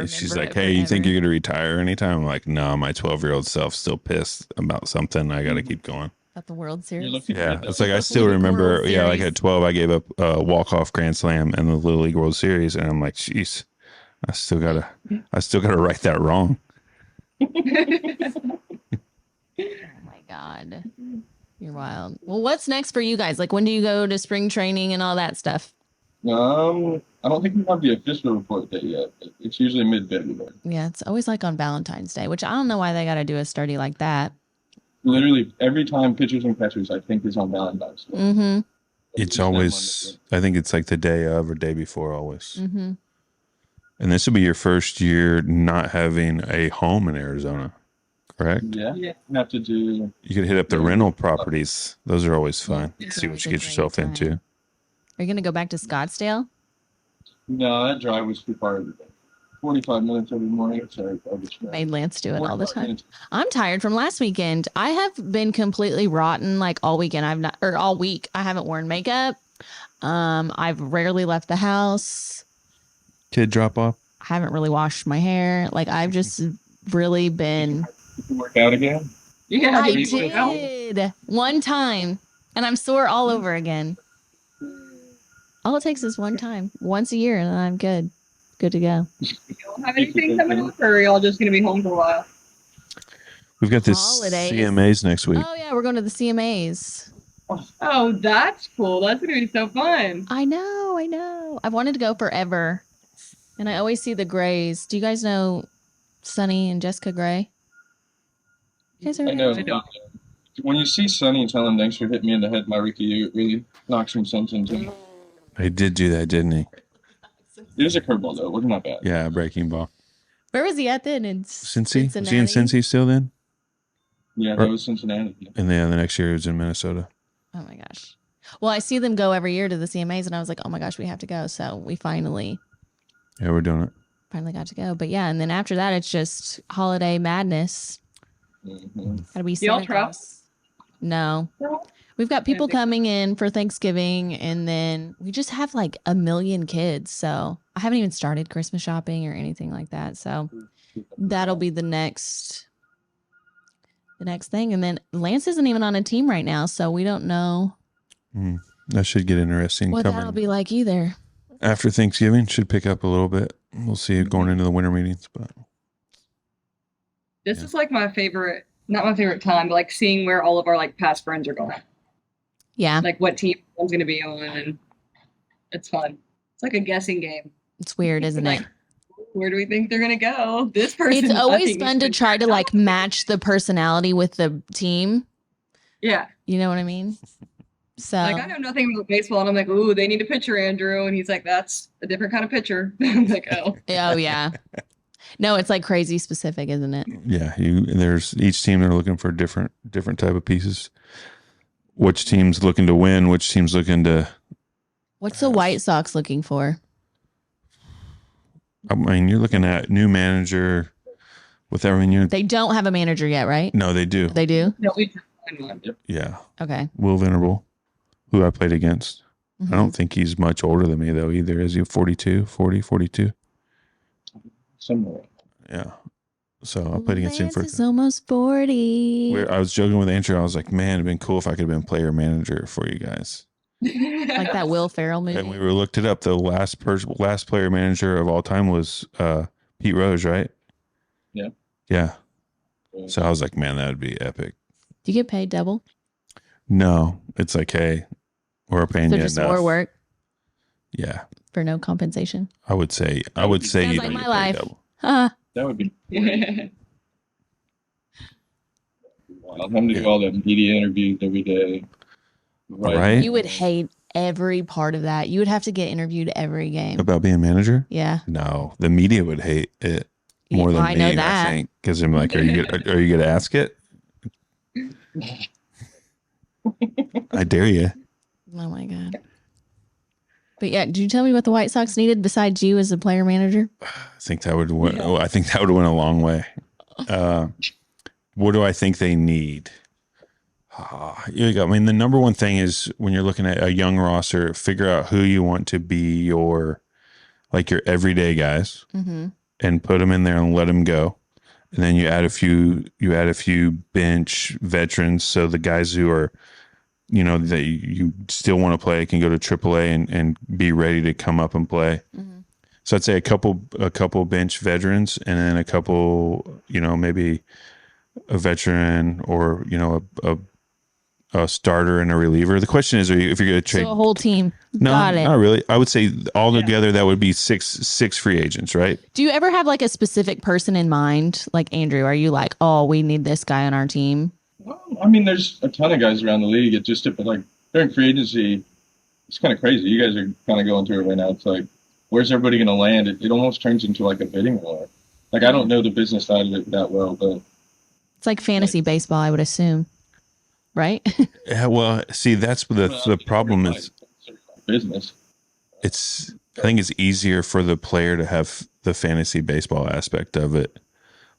she's like, hey, you think you're going to retire anytime? I'm like, no, my 12-year-old self's still pissed about something. I got to keep going. About the World Series? Yeah, it's like I still remember, like at 12, I gave up a walk-off grand slam in the Little League World Series, and I'm like, jeez, I still gotta right that wrong. Oh my God. You're wild. Well, what's next for you guys? Like, when do you go to spring training and all that stuff? I don't think we have the official report date yet. It's usually mid-February. Yeah, it's always like on Valentine's Day, which I don't know why they got to do a study like that. Literally every time pitchers and catchers, I think, is on Valentine's Day. Mm-hmm. It's always, I think it's like the day of or day before always. Mm-hmm. And this will be your first year not having a home in Arizona, correct? Yeah. You have to do. You could hit up the rental properties. Those are always fun. Yeah. See what you get yourself into. Are you going to go back to Scottsdale? No, that drive was too far every day. 45 minutes every morning. So I just made Lance do it all the time. I'm tired from last weekend. I have been completely rotten like all weekend. All week. I haven't worn makeup. I've rarely left the house. Kid drop off. I haven't really washed my hair. Like I've just really been Work out again? Yeah, I did you work out? did one time, and I'm sore all over again. All it takes is one time, once a year, and I'm good to go. You don't have anything coming up, or are y'all just gonna be home for a while? We've got this Holidays. CMAs next week. Oh yeah, we're going to the CMAs. Oh, that's cool. That's gonna be so fun. I know. I've wanted to go forever, and I always see the Grays. Do you guys know Sunny and Jessica Gray? You guys are. I know. When you see Sonny and tell him thanks for hitting me in the head my rookie year, it really knocks some sense into him. He did do that, didn't he? It was a curveball, though. It wasn't that bad. Yeah, breaking ball. Where was he at then? In Cincy? Cincinnati? Was he in Cincy still then? Yeah, that was Cincinnati. And then the next year he was in Minnesota. Oh my gosh. Well, I see them go every year to the CMAs, and I was like, oh my gosh, we have to go. So we finally Yeah, we're doing it. got to go. But yeah, and then after that, it's just holiday madness. Mm-hmm. Gotta be Y'all Santa travel? Claus. No. We've got people coming in for Thanksgiving, and then we just have like a million kids. So I haven't even started Christmas shopping or anything like that. So that'll be the next thing. And then Lance isn't even on a team right now, so we don't know That should get interesting. what that'll be like either. After Thanksgiving, should pick up a little bit. We'll see it going into the winter meetings, but This is like my favorite, not my favorite time, but like seeing where all of our like past friends are going. Yeah, Like what team one's gonna be on, and it's fun. It's like a guessing game. it's weird, isn't Like, it? where do we think they're gonna go? This person. It's I always think, fun is to try to gonna- like match the personality with the team. Yeah. You know what I mean? So Like I know nothing about baseball, and I'm like, ooh, they need a pitcher, Andrew, and he's like, that's a different kind of pitcher. I'm like, oh. oh yeah. No, it's like crazy specific, isn't it? yeah, there's each team they're looking for different type of pieces. Which team's looking to win? Which team's looking to? What's the White Sox looking for? I mean, you're looking at new manager with everything. They don't have a manager yet, right? No, they do. They do? No, we just signed one. Yep. Yeah, Okay. Will Venerable, who I played against. Mhm. I don't think he's much older than me though either. Is he 42? Somewhere. Yeah. So I played against him Lance for. is almost 40. I was joking with Andrew. I was like, man, it'd been cool if I could have been player manager for you guys. Like that Will Ferrell movie. And we were looked it up. The last player manager of all time was Pete Rose, right? Yeah. Yeah. So I was like, man, that would be epic. Do you get paid double? No, it's like, hey, we're paying So you just enough. more work Yeah, for no compensation? I would say you Sounds don't like get my paid life. double. Huh. That would be wild. Having to do all the media interviews every day. Right? You would hate every part of that. You would have to get interviewed every game. About being manager? Yeah. No, the media would hate it more than I me. know that. I think because I'm like, are you gonna ask it? I dare you. Oh my God. But yeah, did you tell me what the White Sox needed besides you as a player manager? I think that would win. I think that would win a long way. What do I think they need? I mean, the number one thing is when you're looking at a young roster, figure out who you want to be your everyday guys, and put them in there and let them go. And then you add a few bench veterans, so the guys who are, that you still want to play can go to AAA and be ready to come up and play. So I'd say a couple bench veterans, and then a couple, maybe a veteran or a starter and a reliever. The question is, if you're going to trade So a whole team. no, Got it. not really. I would say all together that would be six free agents, right? Do you ever have like a specific person in mind? Like Andrew, are you like, oh, we need this guy on our team? Well, I mean, there's a ton of guys around the league. It's just like during free agency, it's kind of crazy. You guys are kind of going through it right now. It's like, where's everybody going to land? It almost turns into like a bidding war. Like, I don't know the business side of it that well, but It's like fantasy baseball, I would assume. Right? Yeah. Well, see, that's the problem is business. I think it's easier for the player to have the fantasy baseball aspect of it.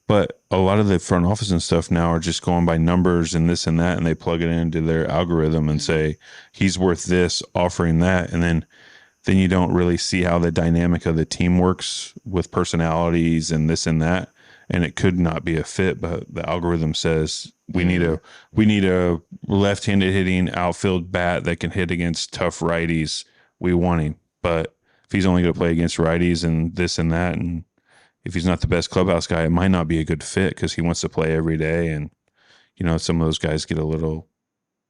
But a lot of the front office and stuff now are just going by numbers and this and that, and they plug it into their algorithm and say, he's worth this, offering that. And then you don't really see how the dynamic of the team works with personalities and this and that. and it could not be a fit, but the algorithm says we need a left-handed hitting outfield bat that can hit against tough righties. We want him, but if he's only going to play against righties and this and that, and if he's not the best clubhouse guy, it might not be a good fit because he wants to play every day, and some of those guys get a little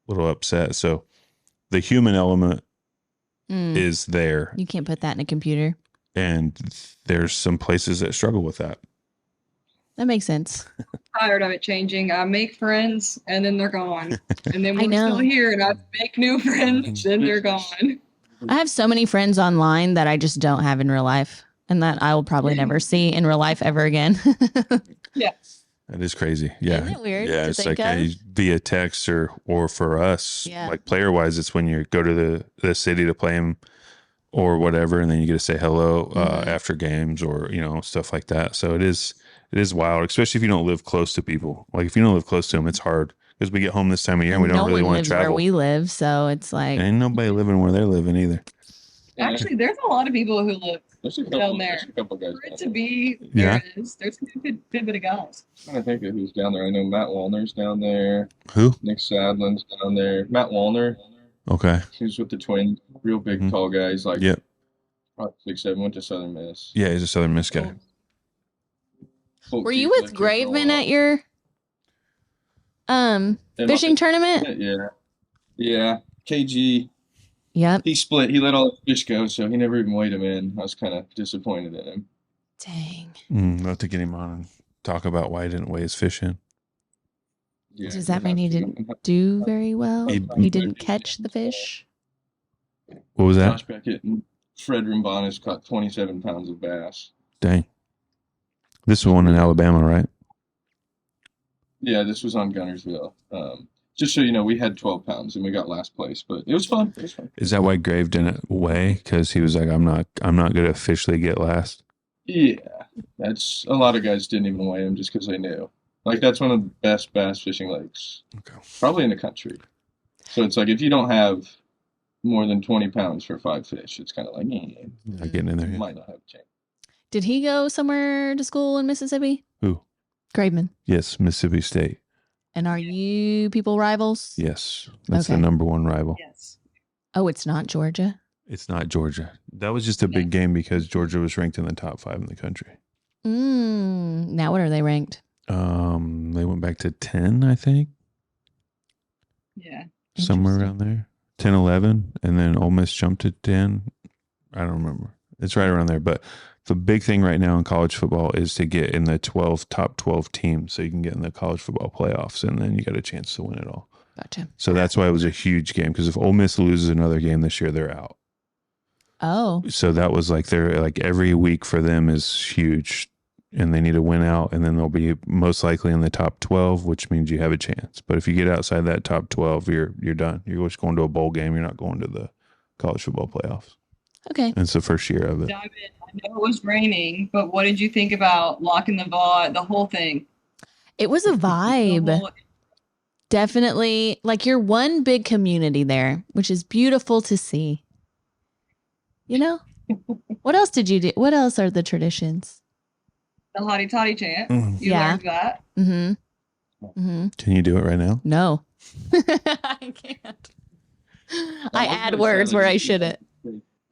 upset. So the human element is there. You can't put that in a computer. And there's some places that struggle with that. That makes sense. Tired of it changing. I make friends and then they're gone. And then I we're know. still here and I make new friends and they're gone. I have so many friends online that I just don't have in real life and that I will probably never see in real life ever again. Yeah. That is crazy. Yeah. Isn't it weird Yeah. to It's think like of? via text or for us, Yeah. like player wise, it's when you go to the city to play them or whatever. And then you get to say hello after games or, stuff like that. So it is wild, especially if you don't live close to people. Like if you don't live close to them, it's hard because we get home this time of year and we don't really want to travel. Where we live, so it's like And ain't nobody living where they're living either. Actually, there's a lot of people who live There's a down there. There's a couple guys. For it down to there. be Yeah. where it is, there's a good bit of guys. I'm trying to think of who's down there. I know Matt Wallner's down there. Who? Nick Sadlin's down there. Matt Wallner. Okay. He's with the Twins. Real big, tall guy. He's like Yep. probably 6'7", went to Southern Miss. Yeah, he's a Southern Miss guy. Full were you teeth, with like, kicked all Graveman off. at your fishing tournament? Yeah. KG. Yep. He split. He let all the fish go, so he never even weighed him in. I was kind of disappointed in him. Dang. Not to get him on and talk about why he didn't weigh his fish in. Yeah, Does that mean he didn't do very well? He didn't catch the fish? What was that? Josh Beckett and Fred Rumbanis caught 27 pounds of bass. Dang. This one in Alabama, right? Yeah, this was on Gunnersville. Just so you know, we had 12 pounds and we got last place, but it was fun. It was fun. Is that why Grave didn't weigh? Because he was like, I'm not going to officially get last. Yeah, that's a lot of guys didn't even weigh him just because they knew. Like that's one of the best bass fishing lakes, probably in the country. So it's like if you don't have more than 20 pounds for 5 fish, it's kind of like Not getting in there you yet. might not have a chance. Did he go somewhere to school in Mississippi? Who? Graveman. Yes, Mississippi State. And are you people rivals? Yes, that's Okay. the number one rival. Yes. Oh, it's not Georgia? It's not Georgia. That was just a big game because Georgia was ranked in the top 5 in the country. Now what are they ranked? They went back to 10, I think. Yeah. Somewhere around there. 10, 11, and then Ole Miss jumped to 10. I don't remember. It's right around there. But the big thing right now in college football is to get in the top 12 teams so you can get in the college football playoffs, and then you got a chance to win it all. Gotcha. So that's why it was a huge game, because if Ole Miss loses another game this year, they're out. Oh. So that was like every week for them is huge, and they need to win out, and then they'll be most likely in the top 12, which means you have a chance. But if you get outside that top 12, you're done. You're just going to a bowl game. You're not going to the college football playoffs. Okay. And it's the first year of it. Dymin, I know it was raining, but what did you think about locking the VOD, the whole thing? It was a The vibe. whole- Definitely. Like you're one big community there, which is beautiful to see. You know? What else did you do? What else are the traditions? The hottie toddy chant. Mhm. You Yeah. learned that. Mm-hmm. Can you do it right now? No. I can't. I add words where I shouldn't.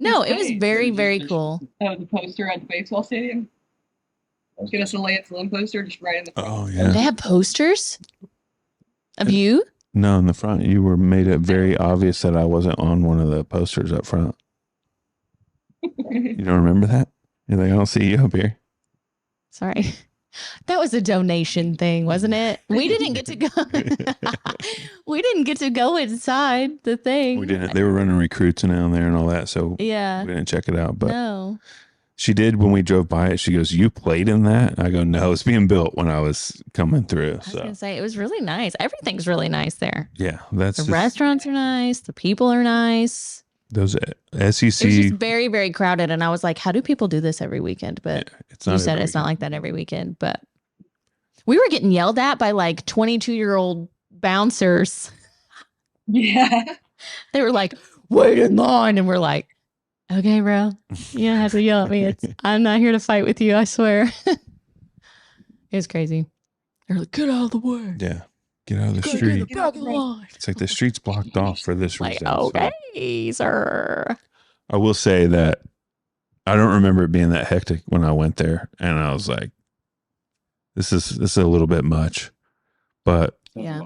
No, it was Hey, very, very cool. The poster at the baseball stadium. Get us a Lance Lynn poster just right in the front. Oh, They yeah. have posters of you? No, in the front. You were made it very obvious that I wasn't on one of the posters up front. You don't remember that? You're like, I don't see you up here. Sorry. That was a donation thing, wasn't it? We didn't get to go. We didn't get to go inside the thing. We didn't. They were running recruits down there and all that, so Yeah. we didn't check it out. But No. she did when we drove by it. She goes, "You played in that?" I go, "No, it's being built when I was coming through." I was So gonna say it was really nice. Everything's really nice there. yeah, that's The just, restaurants are nice. The people are nice. those It was SEC. just very, very crowded, and I was like, "How do people do this every weekend?" But It's you not. said every it's not weekend. like that every weekend. But we were getting yelled at by like 22-year-old bouncers. Yeah. They were like, "Wait in line," and we're like, "Okay, bro, you don't have to yell at me. I'm not here to fight with you. I swear." It was crazy. They're like, get out of the way. Yeah. Get out of the Get street. in the back of the line. It's like the street's blocked off for this Like, reason. okay, sir. I will say that I don't remember it being that hectic when I went there, and I was like, this is a little bit much. But Yeah.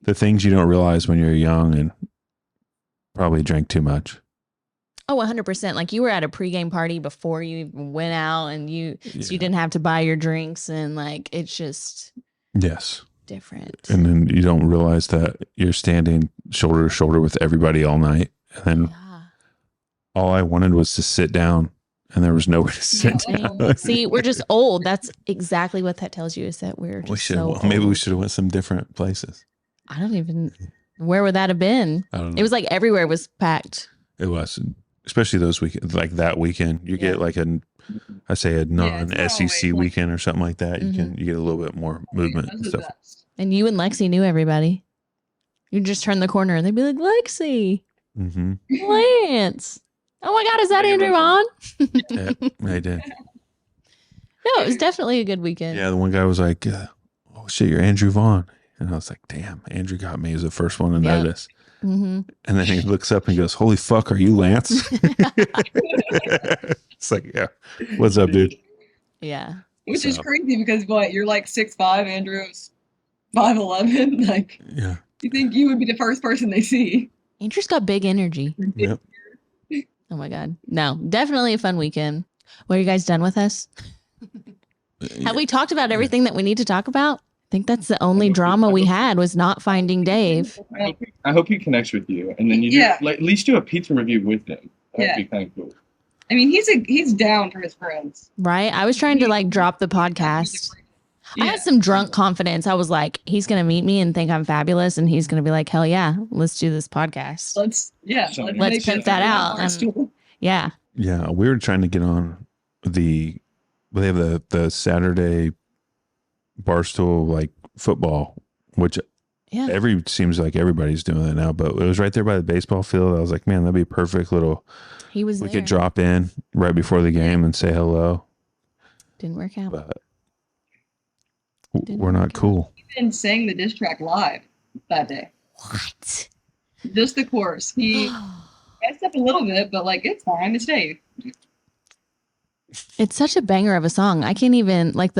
the things you don't realize when you're young and probably drank too much. Oh, 100%. Like you were at a pregame party before you even went out, and so you didn't have to buy your drinks, and like it's just Yes. different. And then you don't realize that you're standing shoulder to shoulder with everybody all night. And then all I wanted was to sit down, and there was nowhere to sit down. See, we're just old. That's exactly what that tells you, is that we're just Maybe we old. should have went some different places. I don't even, where would that have been? I don't know. It was like everywhere was packed. It was, especially those weekends, like that weekend. You get like a non-SEC weekend or something like that. You get a little bit more movement and stuff. And you and Lexi knew everybody. You just turn the corner and they'd be like, Lexi, Lance. Oh my God, is that Andrew Vaughn? Yeah, they did. No, it was definitely a good weekend. Yeah, the one guy was like, oh shit, you're Andrew Vaughn. And I was like, damn, Andrew got me as the first one to notice. And then he looks up and goes, holy fuck, are you Lance? It's like, yeah, what's up, dude? Yeah. Which is crazy because you're like 6'5", Andrew's 5'11". Like, yeah. You think you would be the first person they see. Andrew's got big energy. Yep. Oh my God. No, definitely a fun weekend. Well, are you guys done with us? Have we talked about everything that we need to talk about? I think that's the only drama we had, was not finding Dave. I hope he connects with you, and then you do, like, at least do a pizza review with him. That'd be kind of cool. I mean, he's down for his friends. Right? I was trying to like drop the podcast. I had some drunk confidence. I was like, he's going to meet me and think I'm fabulous, and he's going to be like, hell yeah, let's do this podcast. Let's pimp that out. Yeah. Yeah, we were trying to get on they have the Saturday Barstool like football, which seems like everybody's doing that now, but it was right there by the baseball field. I was like, man, that'd be a perfect little. We could drop in right before the game and say hello. Didn't work out. But we're not cool. He even sang the diss track live that day. What? Just the chorus. He messed up a little bit, but like it's fine. It's Dave. It's such a banger of a song. I can't even I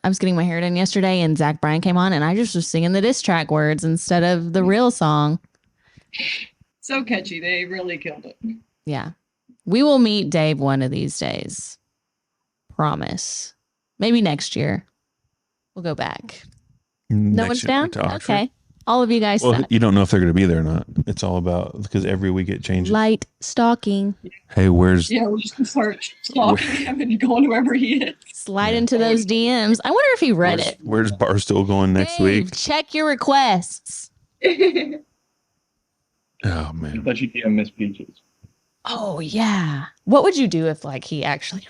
was getting my hair done yesterday and Zach Bryan came on and I just was singing the diss track words instead of the real song. So catchy. They really killed it. Yeah. We will meet Dave one of these days. Promise. Maybe next year. We'll go back. No one's down? Okay. All of you guys. Well, you don't know if they're going to be there or not. It's all about, because every week it changes. Light stalking. Hey, where's... Yeah, we're just going to start stalking him and going wherever he is. Slide into those DMs. I wonder if he read it. Where's Barstool going next week? Check your requests. Oh, man. I thought you'd DM Miss Peaches. Oh, yeah. What would you do if he actually...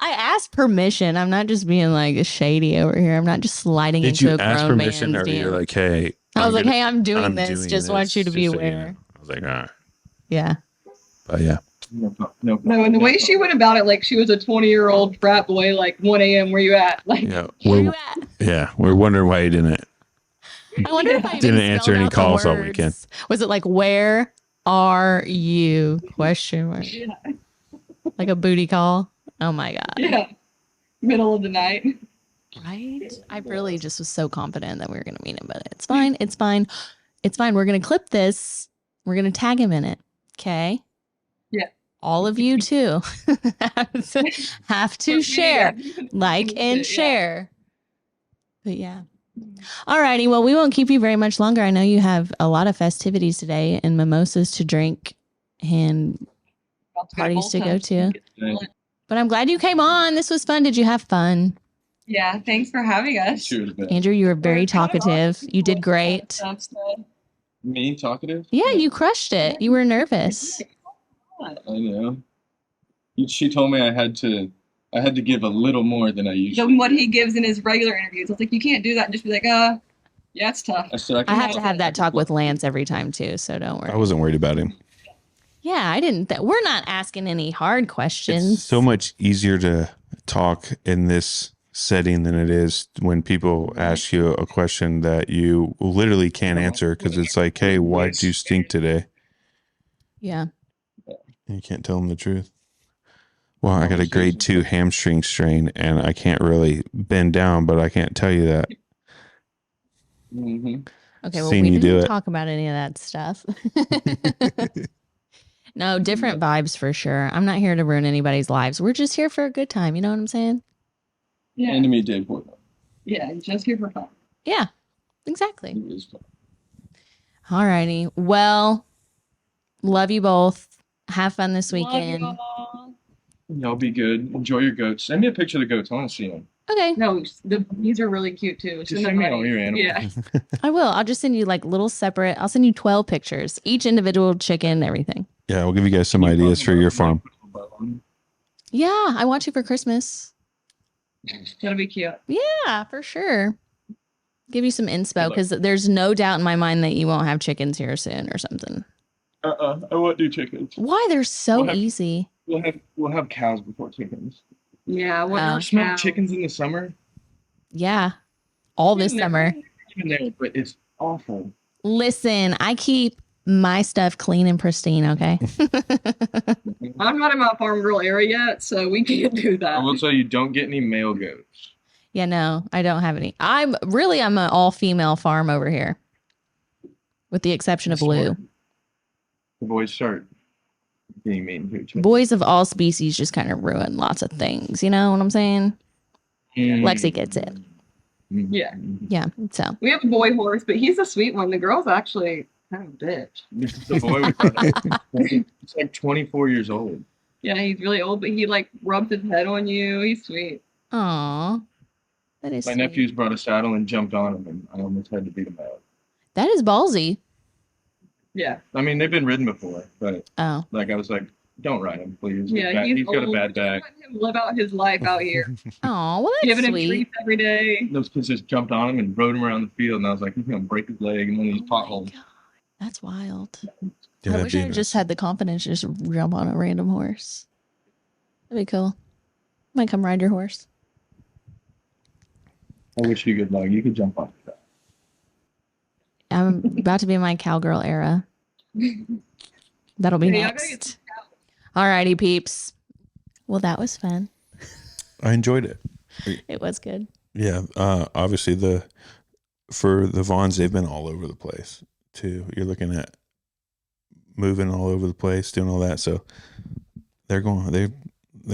I asked permission. I'm not just being like shady over here. I'm not just sliding into a grown man's DM. Or you're like, hey, I'm doing this. Just want you to be aware. I was like, all right. Yeah. But yeah. No, and the way she went about it, like she was a 20-year-old frat boy, like 1 a.m. Where you at? Like, where you at? Yeah, we're wondering why you didn't. I wonder if I didn't answer any calls all weekend. Was it like, where are you? Question mark. Yeah. Like a booty call. Oh my God. Yeah. Middle of the night. Right? I really just was so confident that we were going to meet him, but it's fine. It's fine. It's fine. We're going to clip this. We're going to tag him in it. Okay? Yeah. All of you too have to share, like, and share. But yeah. All righty. Well, we won't keep you very much longer. I know you have a lot of festivities today and mimosas to drink and parties to go to. But I'm glad you came on. This was fun. Did you have fun? Yeah, thanks for having us. Andrew, you were very talkative. You did great. Me, talkative? Yeah, you crushed it. You were nervous. I know. She told me I had to give a little more than I usually than what he gives in his regular interviews. I was like, you can't do that and just be like, yeah, it's tough. I have to have that talk with Lance every time too, so don't worry. I wasn't worried about him. Yeah, I didn't. We're not asking any hard questions. It's so much easier to talk in this setting than it is when people ask you a question that you literally can't answer because it's like, hey, why'd you stink today? Yeah. And you can't tell them the truth. Well, I got a grade 2 hamstring strain and I can't really bend down, but I can't tell you that. Mm-hmm. Okay, well, we didn't talk about any of that stuff. No, different vibes for sure. I'm not here to ruin anybody's lives. We're just here for a good time. You know what I'm saying? Yeah. And to meet Dave Portnoy. Yeah, just here for fun. Yeah, exactly. He is fun. All righty. Well, love you both. Have fun this weekend. Love y'all. Y'all be good. Enjoy your goats. Send me a picture of the goats. I want to see them. Okay. No, these are really cute too. Just send me all your animals. Yeah. I will. I'll just send you like little separate. I'll send you 12 pictures, each individual chicken, everything. Yeah, we'll give you guys some ideas for your farm. Yeah, I want you for Christmas. That'll be cute. Yeah, for sure. Give you some inspo because there's no doubt in my mind that you won't have chickens here soon or something. I won't do chickens. Why? They're so easy. We'll have cows before chickens. Yeah, what Smoked chickens in the summer? Yeah. All this summer. Even there, but it's awful. Listen, I keep my stuff clean and pristine, okay? I'm not in my farm girl area yet, so we can't do that. I will tell you, don't get any male goats. Yeah, no, I don't have any. I'm an all-female farm over here. With the exception of Lou. The boys start being mean to each other. Boys of all species just kind of ruin lots of things. You know what I'm saying? Lexi gets it. Yeah. Yeah. So we have a boy horse, but he's a sweet one. The girl's actually kind of a bitch. The boy he's like 24 years old. Yeah, he's really old, but he like rubs his head on you. He's sweet. Aw. That is My sweet. nephews brought a saddle and jumped on him, and I almost had to beat him out. That is ballsy. Yeah. I mean, they've been ridden before, but I was like, don't ride him, please. Yeah, he's got a bad back. Let him live out his life out here. Oh, well, that's Giving him sweet. treats every day. Those kids just jumped on him and rode him around the field, and I was like, he's gonna break his leg and one of these potholes. That's wild. Yeah, I wish I just had the confidence to just jump on a random horse. That'd be cool. Might come ride your horse. I wish you good luck. You could jump on that. I'm about to be in my cowgirl era. That'll be next. Alrighty, peeps. Well, that was fun. I enjoyed it. It was good. Yeah. Obviously for the Vaughns, they've been all over the place too. You're looking at moving all over the place, doing all that. So they're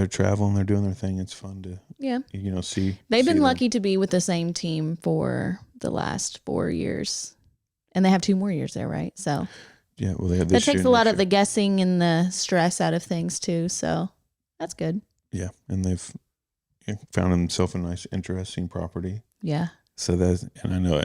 traveling, they're doing their thing. It's fun to, see. They've been them. lucky to be with the same team for the last 4 years. And they have 2 more years there, right? So yeah, well, they have this that takes a lot of the guessing and the stress out of things too. So that's good. Yeah, and they've found themselves a nice, interesting property. Yeah. So and I know,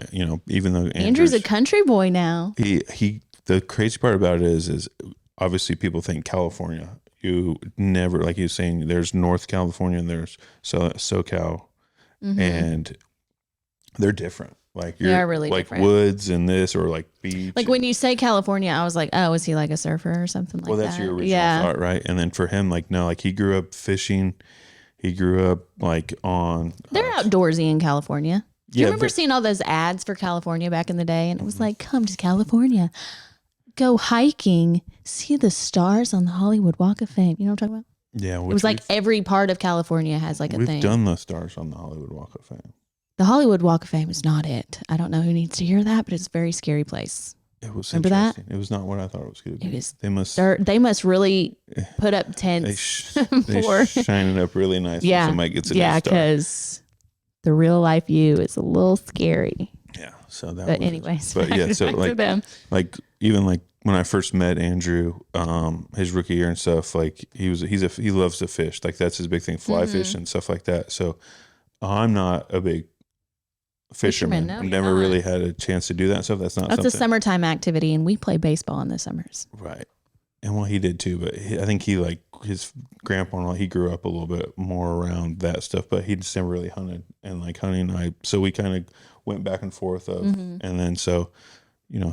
even though Andrew's a country boy now. The crazy part about it is obviously people think California. You never, like you were saying, there's North California and there's SoCal, and they're different. Like they are really like different. Woods and this, or like beach. Like when you say California, I was like, oh, is he like a surfer or something like that? Well, that's your original thought, right? And then for him, like, no, like he grew up fishing. He grew up like on. They're outdoorsy in California. Do you Yeah, remember seeing all those ads for California back in the day? And it was like, come to California, go hiking, see the stars on the Hollywood Walk of Fame. You know what I'm talking about? Yeah. It was like every part of California has like a thing. We've done the stars on the Hollywood Walk of Fame. The Hollywood Walk of Fame is not it. I don't know who needs to hear that, but it's a very scary place. It was Remember that? It was not what I thought it was going to be. It is. They must really put up tents they shine it up really nice. Yeah. When somebody gets a Yeah, new star. because the real life you is a little scary. Yeah. So that. But anyways, but yeah. So like even like when I first met Andrew, his rookie year and stuff, like he loves to fish. Like that's his big thing, fly fish and stuff like that. So I'm not a big fisherman. No, I've never really had a chance to do that stuff. That's a summertime activity, and we play baseball in the summers. Right. And well, he did too, but I think he like his grandpa, he grew up a little bit more around that stuff, but he just never really hunted. And like hunting, so we kind of went back and forth and then so,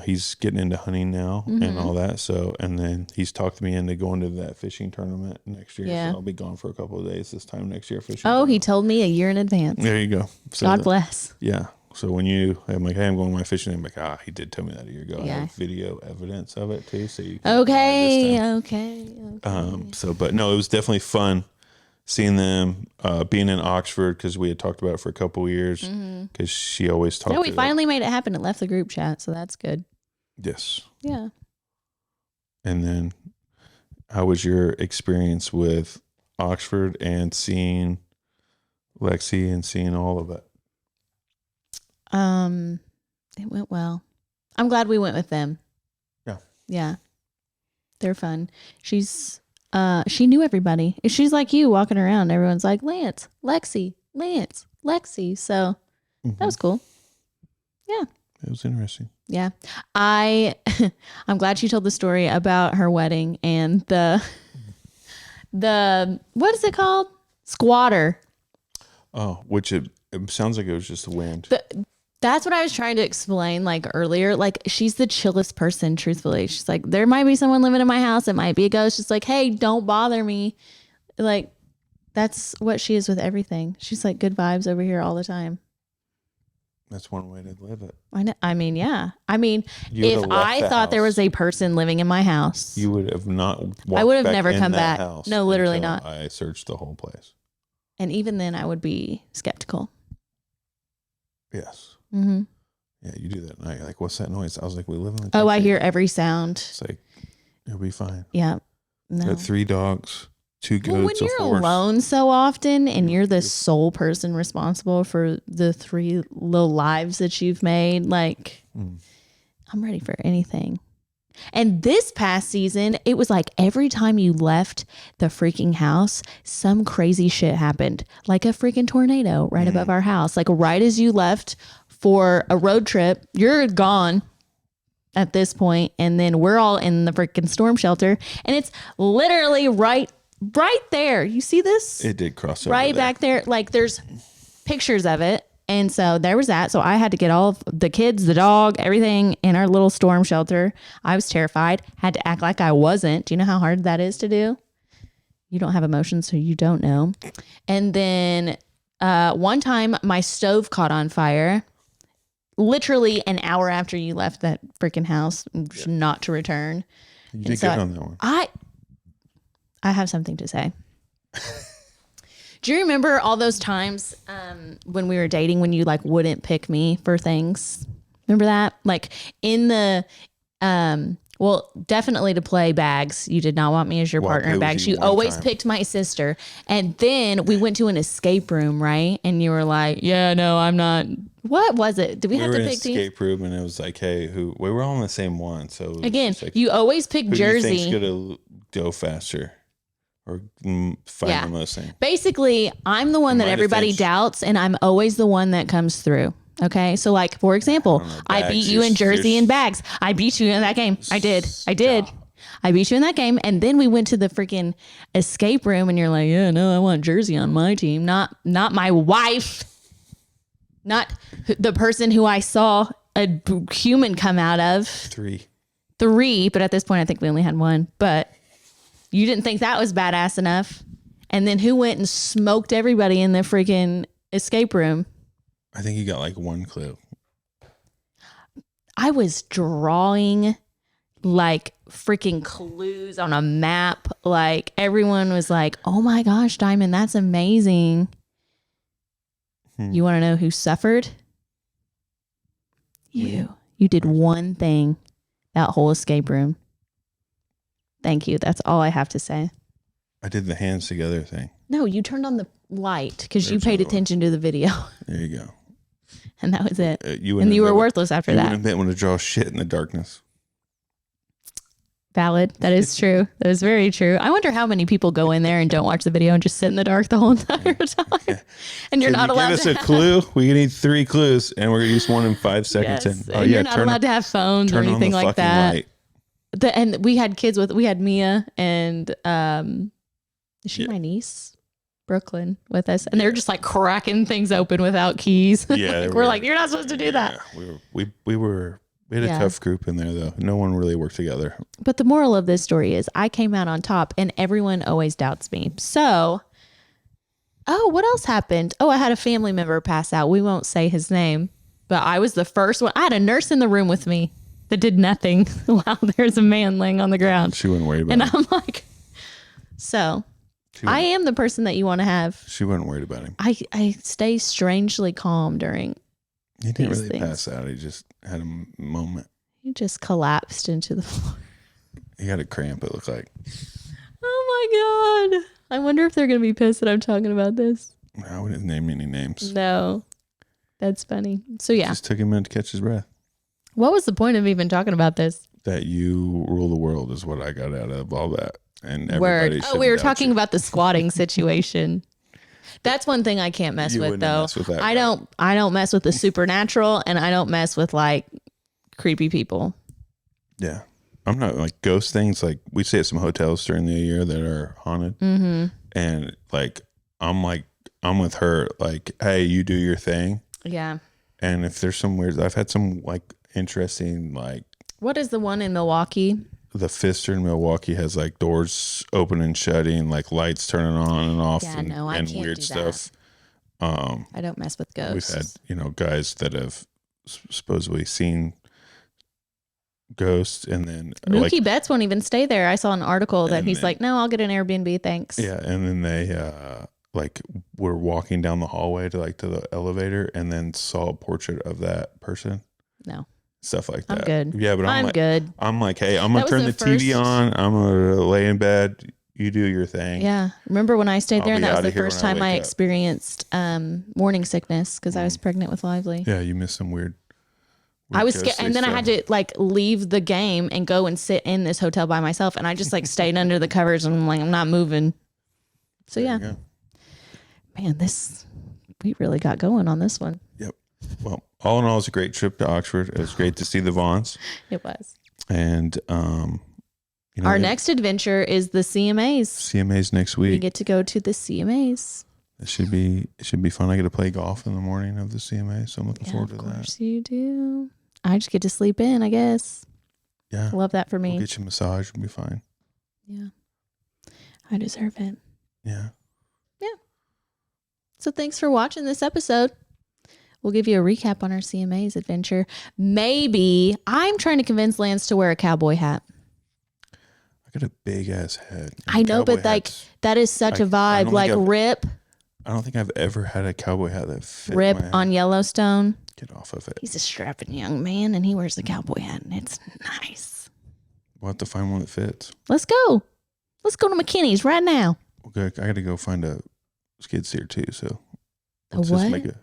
he's getting into hunting now and all that. So, and then he's talked me into going to that fishing tournament next year. Yeah. So I'll be gone for a couple of days this time next year fishing. Oh, he told me a year in advance. There you go. So God bless. Yeah. So when I'm like, hey, I'm going to my fishing. I'm like, he did tell me that a year ago. Yeah. I have video evidence of it too. So you can Okay. But no, it was definitely fun seeing them, being in Oxford, because we had talked about it for a couple of years, because she always talked. Yeah, we finally made it happen. It left the group chat, so that's good. Yes. Yeah. And then, how was your experience with Oxford and seeing Lexi and seeing all of it? It went well. I'm glad we went with them. Yeah. Yeah. They're fun. She knew everybody. She's like you walking around. Everyone's like, Lance, Lexi. So that was cool. Yeah. It was interesting. Yeah. I'm glad she told the story about her wedding and the what is it called? Squatter. Oh, which it sounds like it was just the wind. That's what I was trying to explain earlier. She's the chillest person, truthfully. She's like, there might be someone living in my house. It might be a ghost. Just like, hey, don't bother me. That's what she is with everything. She's like, good vibes over here all the time. That's one way to live it. I mean, yeah. I mean, if I thought there was a person living in my house, you would have not walked I would have back never in come that back. House No, literally not. I searched the whole place. And even then, I would be skeptical. Yes. Mm-hmm. Yeah, you do that at night. You're like, what's that noise? I was like, we live in the country. Oh, I hear every sound. It's like, it'll be fine. Yeah. No. Got 3 dogs, 2 goats, when you're alone so often and you're the sole person responsible for the 3 little lives that you've made, I'm ready for anything. And this past season, it was like every time you left the freaking house, some crazy shit happened. Like a freaking tornado right above our house. Right as you left for a road trip, you're gone at this point, and then we're all in the freaking storm shelter, and it's literally right there. You see this? It did cross over right back there. There's pictures of it. And so there was that. So I had to get all of the kids, the dog, everything in our little storm shelter. I was terrified, had to act like I wasn't. Do you know how hard that is to do? You don't have emotions, so you don't know. And then one time my stove caught on fire, literally an hour after you left that freaking house, not to return. You did get on that one. I have something to say. Do you remember all those times when we were dating when you wouldn't pick me for things? Remember that? In the definitely to play bags. You did not want me as your partner in bags. You always picked my sister. And then we went to an escape room, right? And you were like, "Yeah, no, I'm not." What was it? Did we have to pick teams? Escape room, and it was like, "Hey, we were all on the same one." So again, you always pick Jersey. Who do you think's gonna go faster? Or find the most thing. Basically, I'm the one that everybody doubts, and I'm always the one that comes through. Okay, so for example, I beat you in Jersey and bags. I beat you in that game. I did. I beat you in that game, and then we went to the freaking escape room, and you're like, "Yeah, no, I want Jersey on my team, not my wife, not the person who I saw a human come out of." 3, but at this point, I think we only had 1, but. You didn't think that was badass enough. And then who went and smoked everybody in the freaking escape room? I think you got 1 clue. I was drawing freaking clues on a map. Everyone was like, oh my gosh, Dymin, that's amazing. You want to know who suffered? You. You did one thing that whole escape room. Thank you. That's all I have to say. I did the hands together thing. No, you turned on the light because you paid attention to the video. There you go. And that was it. You were worthless after that. You wouldn't have been able to draw shit in the darkness. Valid. That is true. That is very true. I wonder how many people go in there and don't watch the video and just sit in the dark the whole entire time. Yeah. And you're not allowed to give us a clue. We need 3 clues, and we're going to use one in 5 seconds. Yes. And you're not allowed to have phones or anything like that. Light. And we had kids we had Mia and is she my niece? Brooklyn with us, and they're just cracking things open without keys. Yeah, we're like, you're not supposed to do that. We were We had a tough group in there, though. No one really worked together. But the moral of this story is I came out on top, and everyone always doubts me. So, what else happened? I had a family member pass out. We won't say his name, but I was the first one. I had a nurse in the room with me that did nothing while there's a man laying on the ground. She wouldn't worry about him. And I'm like, so I am the person that you want to have. She wasn't worried about him. I stay strangely calm during He didn't really things. pass out. He just had a moment. He just collapsed into the floor. He had a cramp, it looked like. Oh my God. I wonder if they're going to be pissed that I'm talking about this. I wouldn't name any names. No. That's funny. So yeah. Just took him a minute to catch his breath. What was the point of even talking about this? That you rule the world is what I got out of all that. And everybody we were talking about the squatting situation. That's one thing I can't mess with, though. Mess with that, I don't mess with the supernatural, and I don't mess with like creepy people. Yeah. I'm not like ghost things. Like we stay at some hotels during the year that are haunted. Mm-hmm. And like I'm with her, like, hey, you do your thing. Yeah. And if there's some weird, I've had some like interesting, like. What is the one in Milwaukee? The Pfister in Milwaukee has like doors open and shutting, like lights turning on and off, and weird do stuff. I don't mess with ghosts. We've had, guys that have supposedly seen ghosts, and then Mookie Betts won't even stay there. I saw an article that he's like, no, I'll get an Airbnb, thanks. Yeah, and then they were walking down the hallway to the elevator, and then saw a portrait of that person. No. Stuff like that. I'm good. Yeah, but I'm like, good. I'm like, hey, I'm gonna turn the TV on. I'm gonna lay in bed. You do your thing. Yeah. Remember when I stayed there, and that was the first time I experienced morning sickness because I was pregnant with Lively. Yeah, you missed some weird I was scared, and then I had to like leave the game and go and sit in this hotel by myself, and I just like stayed under the covers, and I'm like, I'm not moving. So yeah, man, we really got going on this one. Yep. Well, all in all, it's a great trip to Oxford. It was great to see the Vaughns. It was. And our next adventure is the CMAs. CMAs next week. We get to go to the CMAs. It should be fun. I get to play golf in the morning of the CMA, so I'm looking forward to that. Of course you do. I just get to sleep in, I guess. Yeah. Love that for me. We'll get you a massage. We'll be fine. Yeah. I deserve it. Yeah. Yeah. So thanks for watching this episode. We'll give you a recap on our CMA's adventure. Maybe I'm trying to convince Lance to wear a cowboy hat. I got a big ass head. I know, but like that is such a vibe. Like Rip. I don't think I've ever had a cowboy hat that fit Rip my head. on Yellowstone. Get off of it. He's a strapping young man, and he wears the cowboy hat, and it's nice. We'll have to find one that fits. Let's go. Let's go to McKinney's right now. Okay, I got to go find a skid steer too. So let's just make a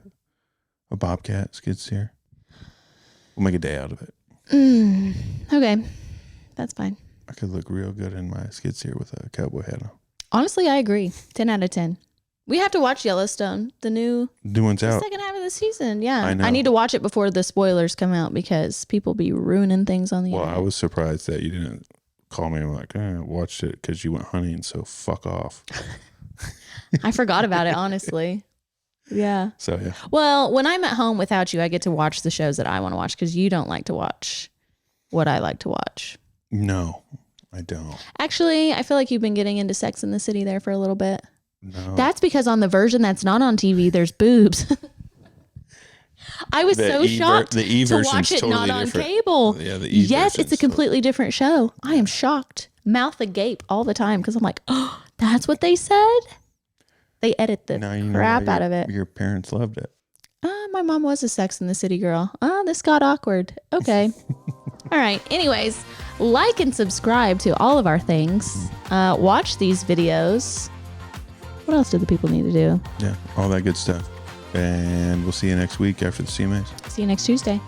bobcat skid steer. We'll make a day out of it. Okay, that's fine. I could look real good in my skid steer with a cowboy hat on. Honestly, I agree. 10 out of 10. We have to watch Yellowstone, the new one's out. Second half of the season. Yeah, I know. I need to watch it before the spoilers come out because people be ruining things on the internet. Well, I was surprised that you didn't call me and like, I watched it because you went hunting, so fuck off. I forgot about it, honestly. Yeah. So, yeah. Well, when I'm at home without you, I get to watch the shows that I want to watch because you don't like to watch what I like to watch. No, I don't. Actually, I feel like you've been getting into Sex in the City there for a little bit. No. That's because on the version that's not on TV, there's boobs. I was so shocked to watch it totally not on different. cable. Yeah, the yes, it's a completely different show. I am shocked. Mouth agape all the time because I'm like, oh, that's what they said? They edit the crap out of it. Your parents loved it. My mom was a Sex in the City girl. This got awkward. Okay. All right. Anyways, like and subscribe to all of our things. Watch these videos. What else do the people need to do? Yeah, all that good stuff. And we'll see you next week after the CMAs. See you next Tuesday.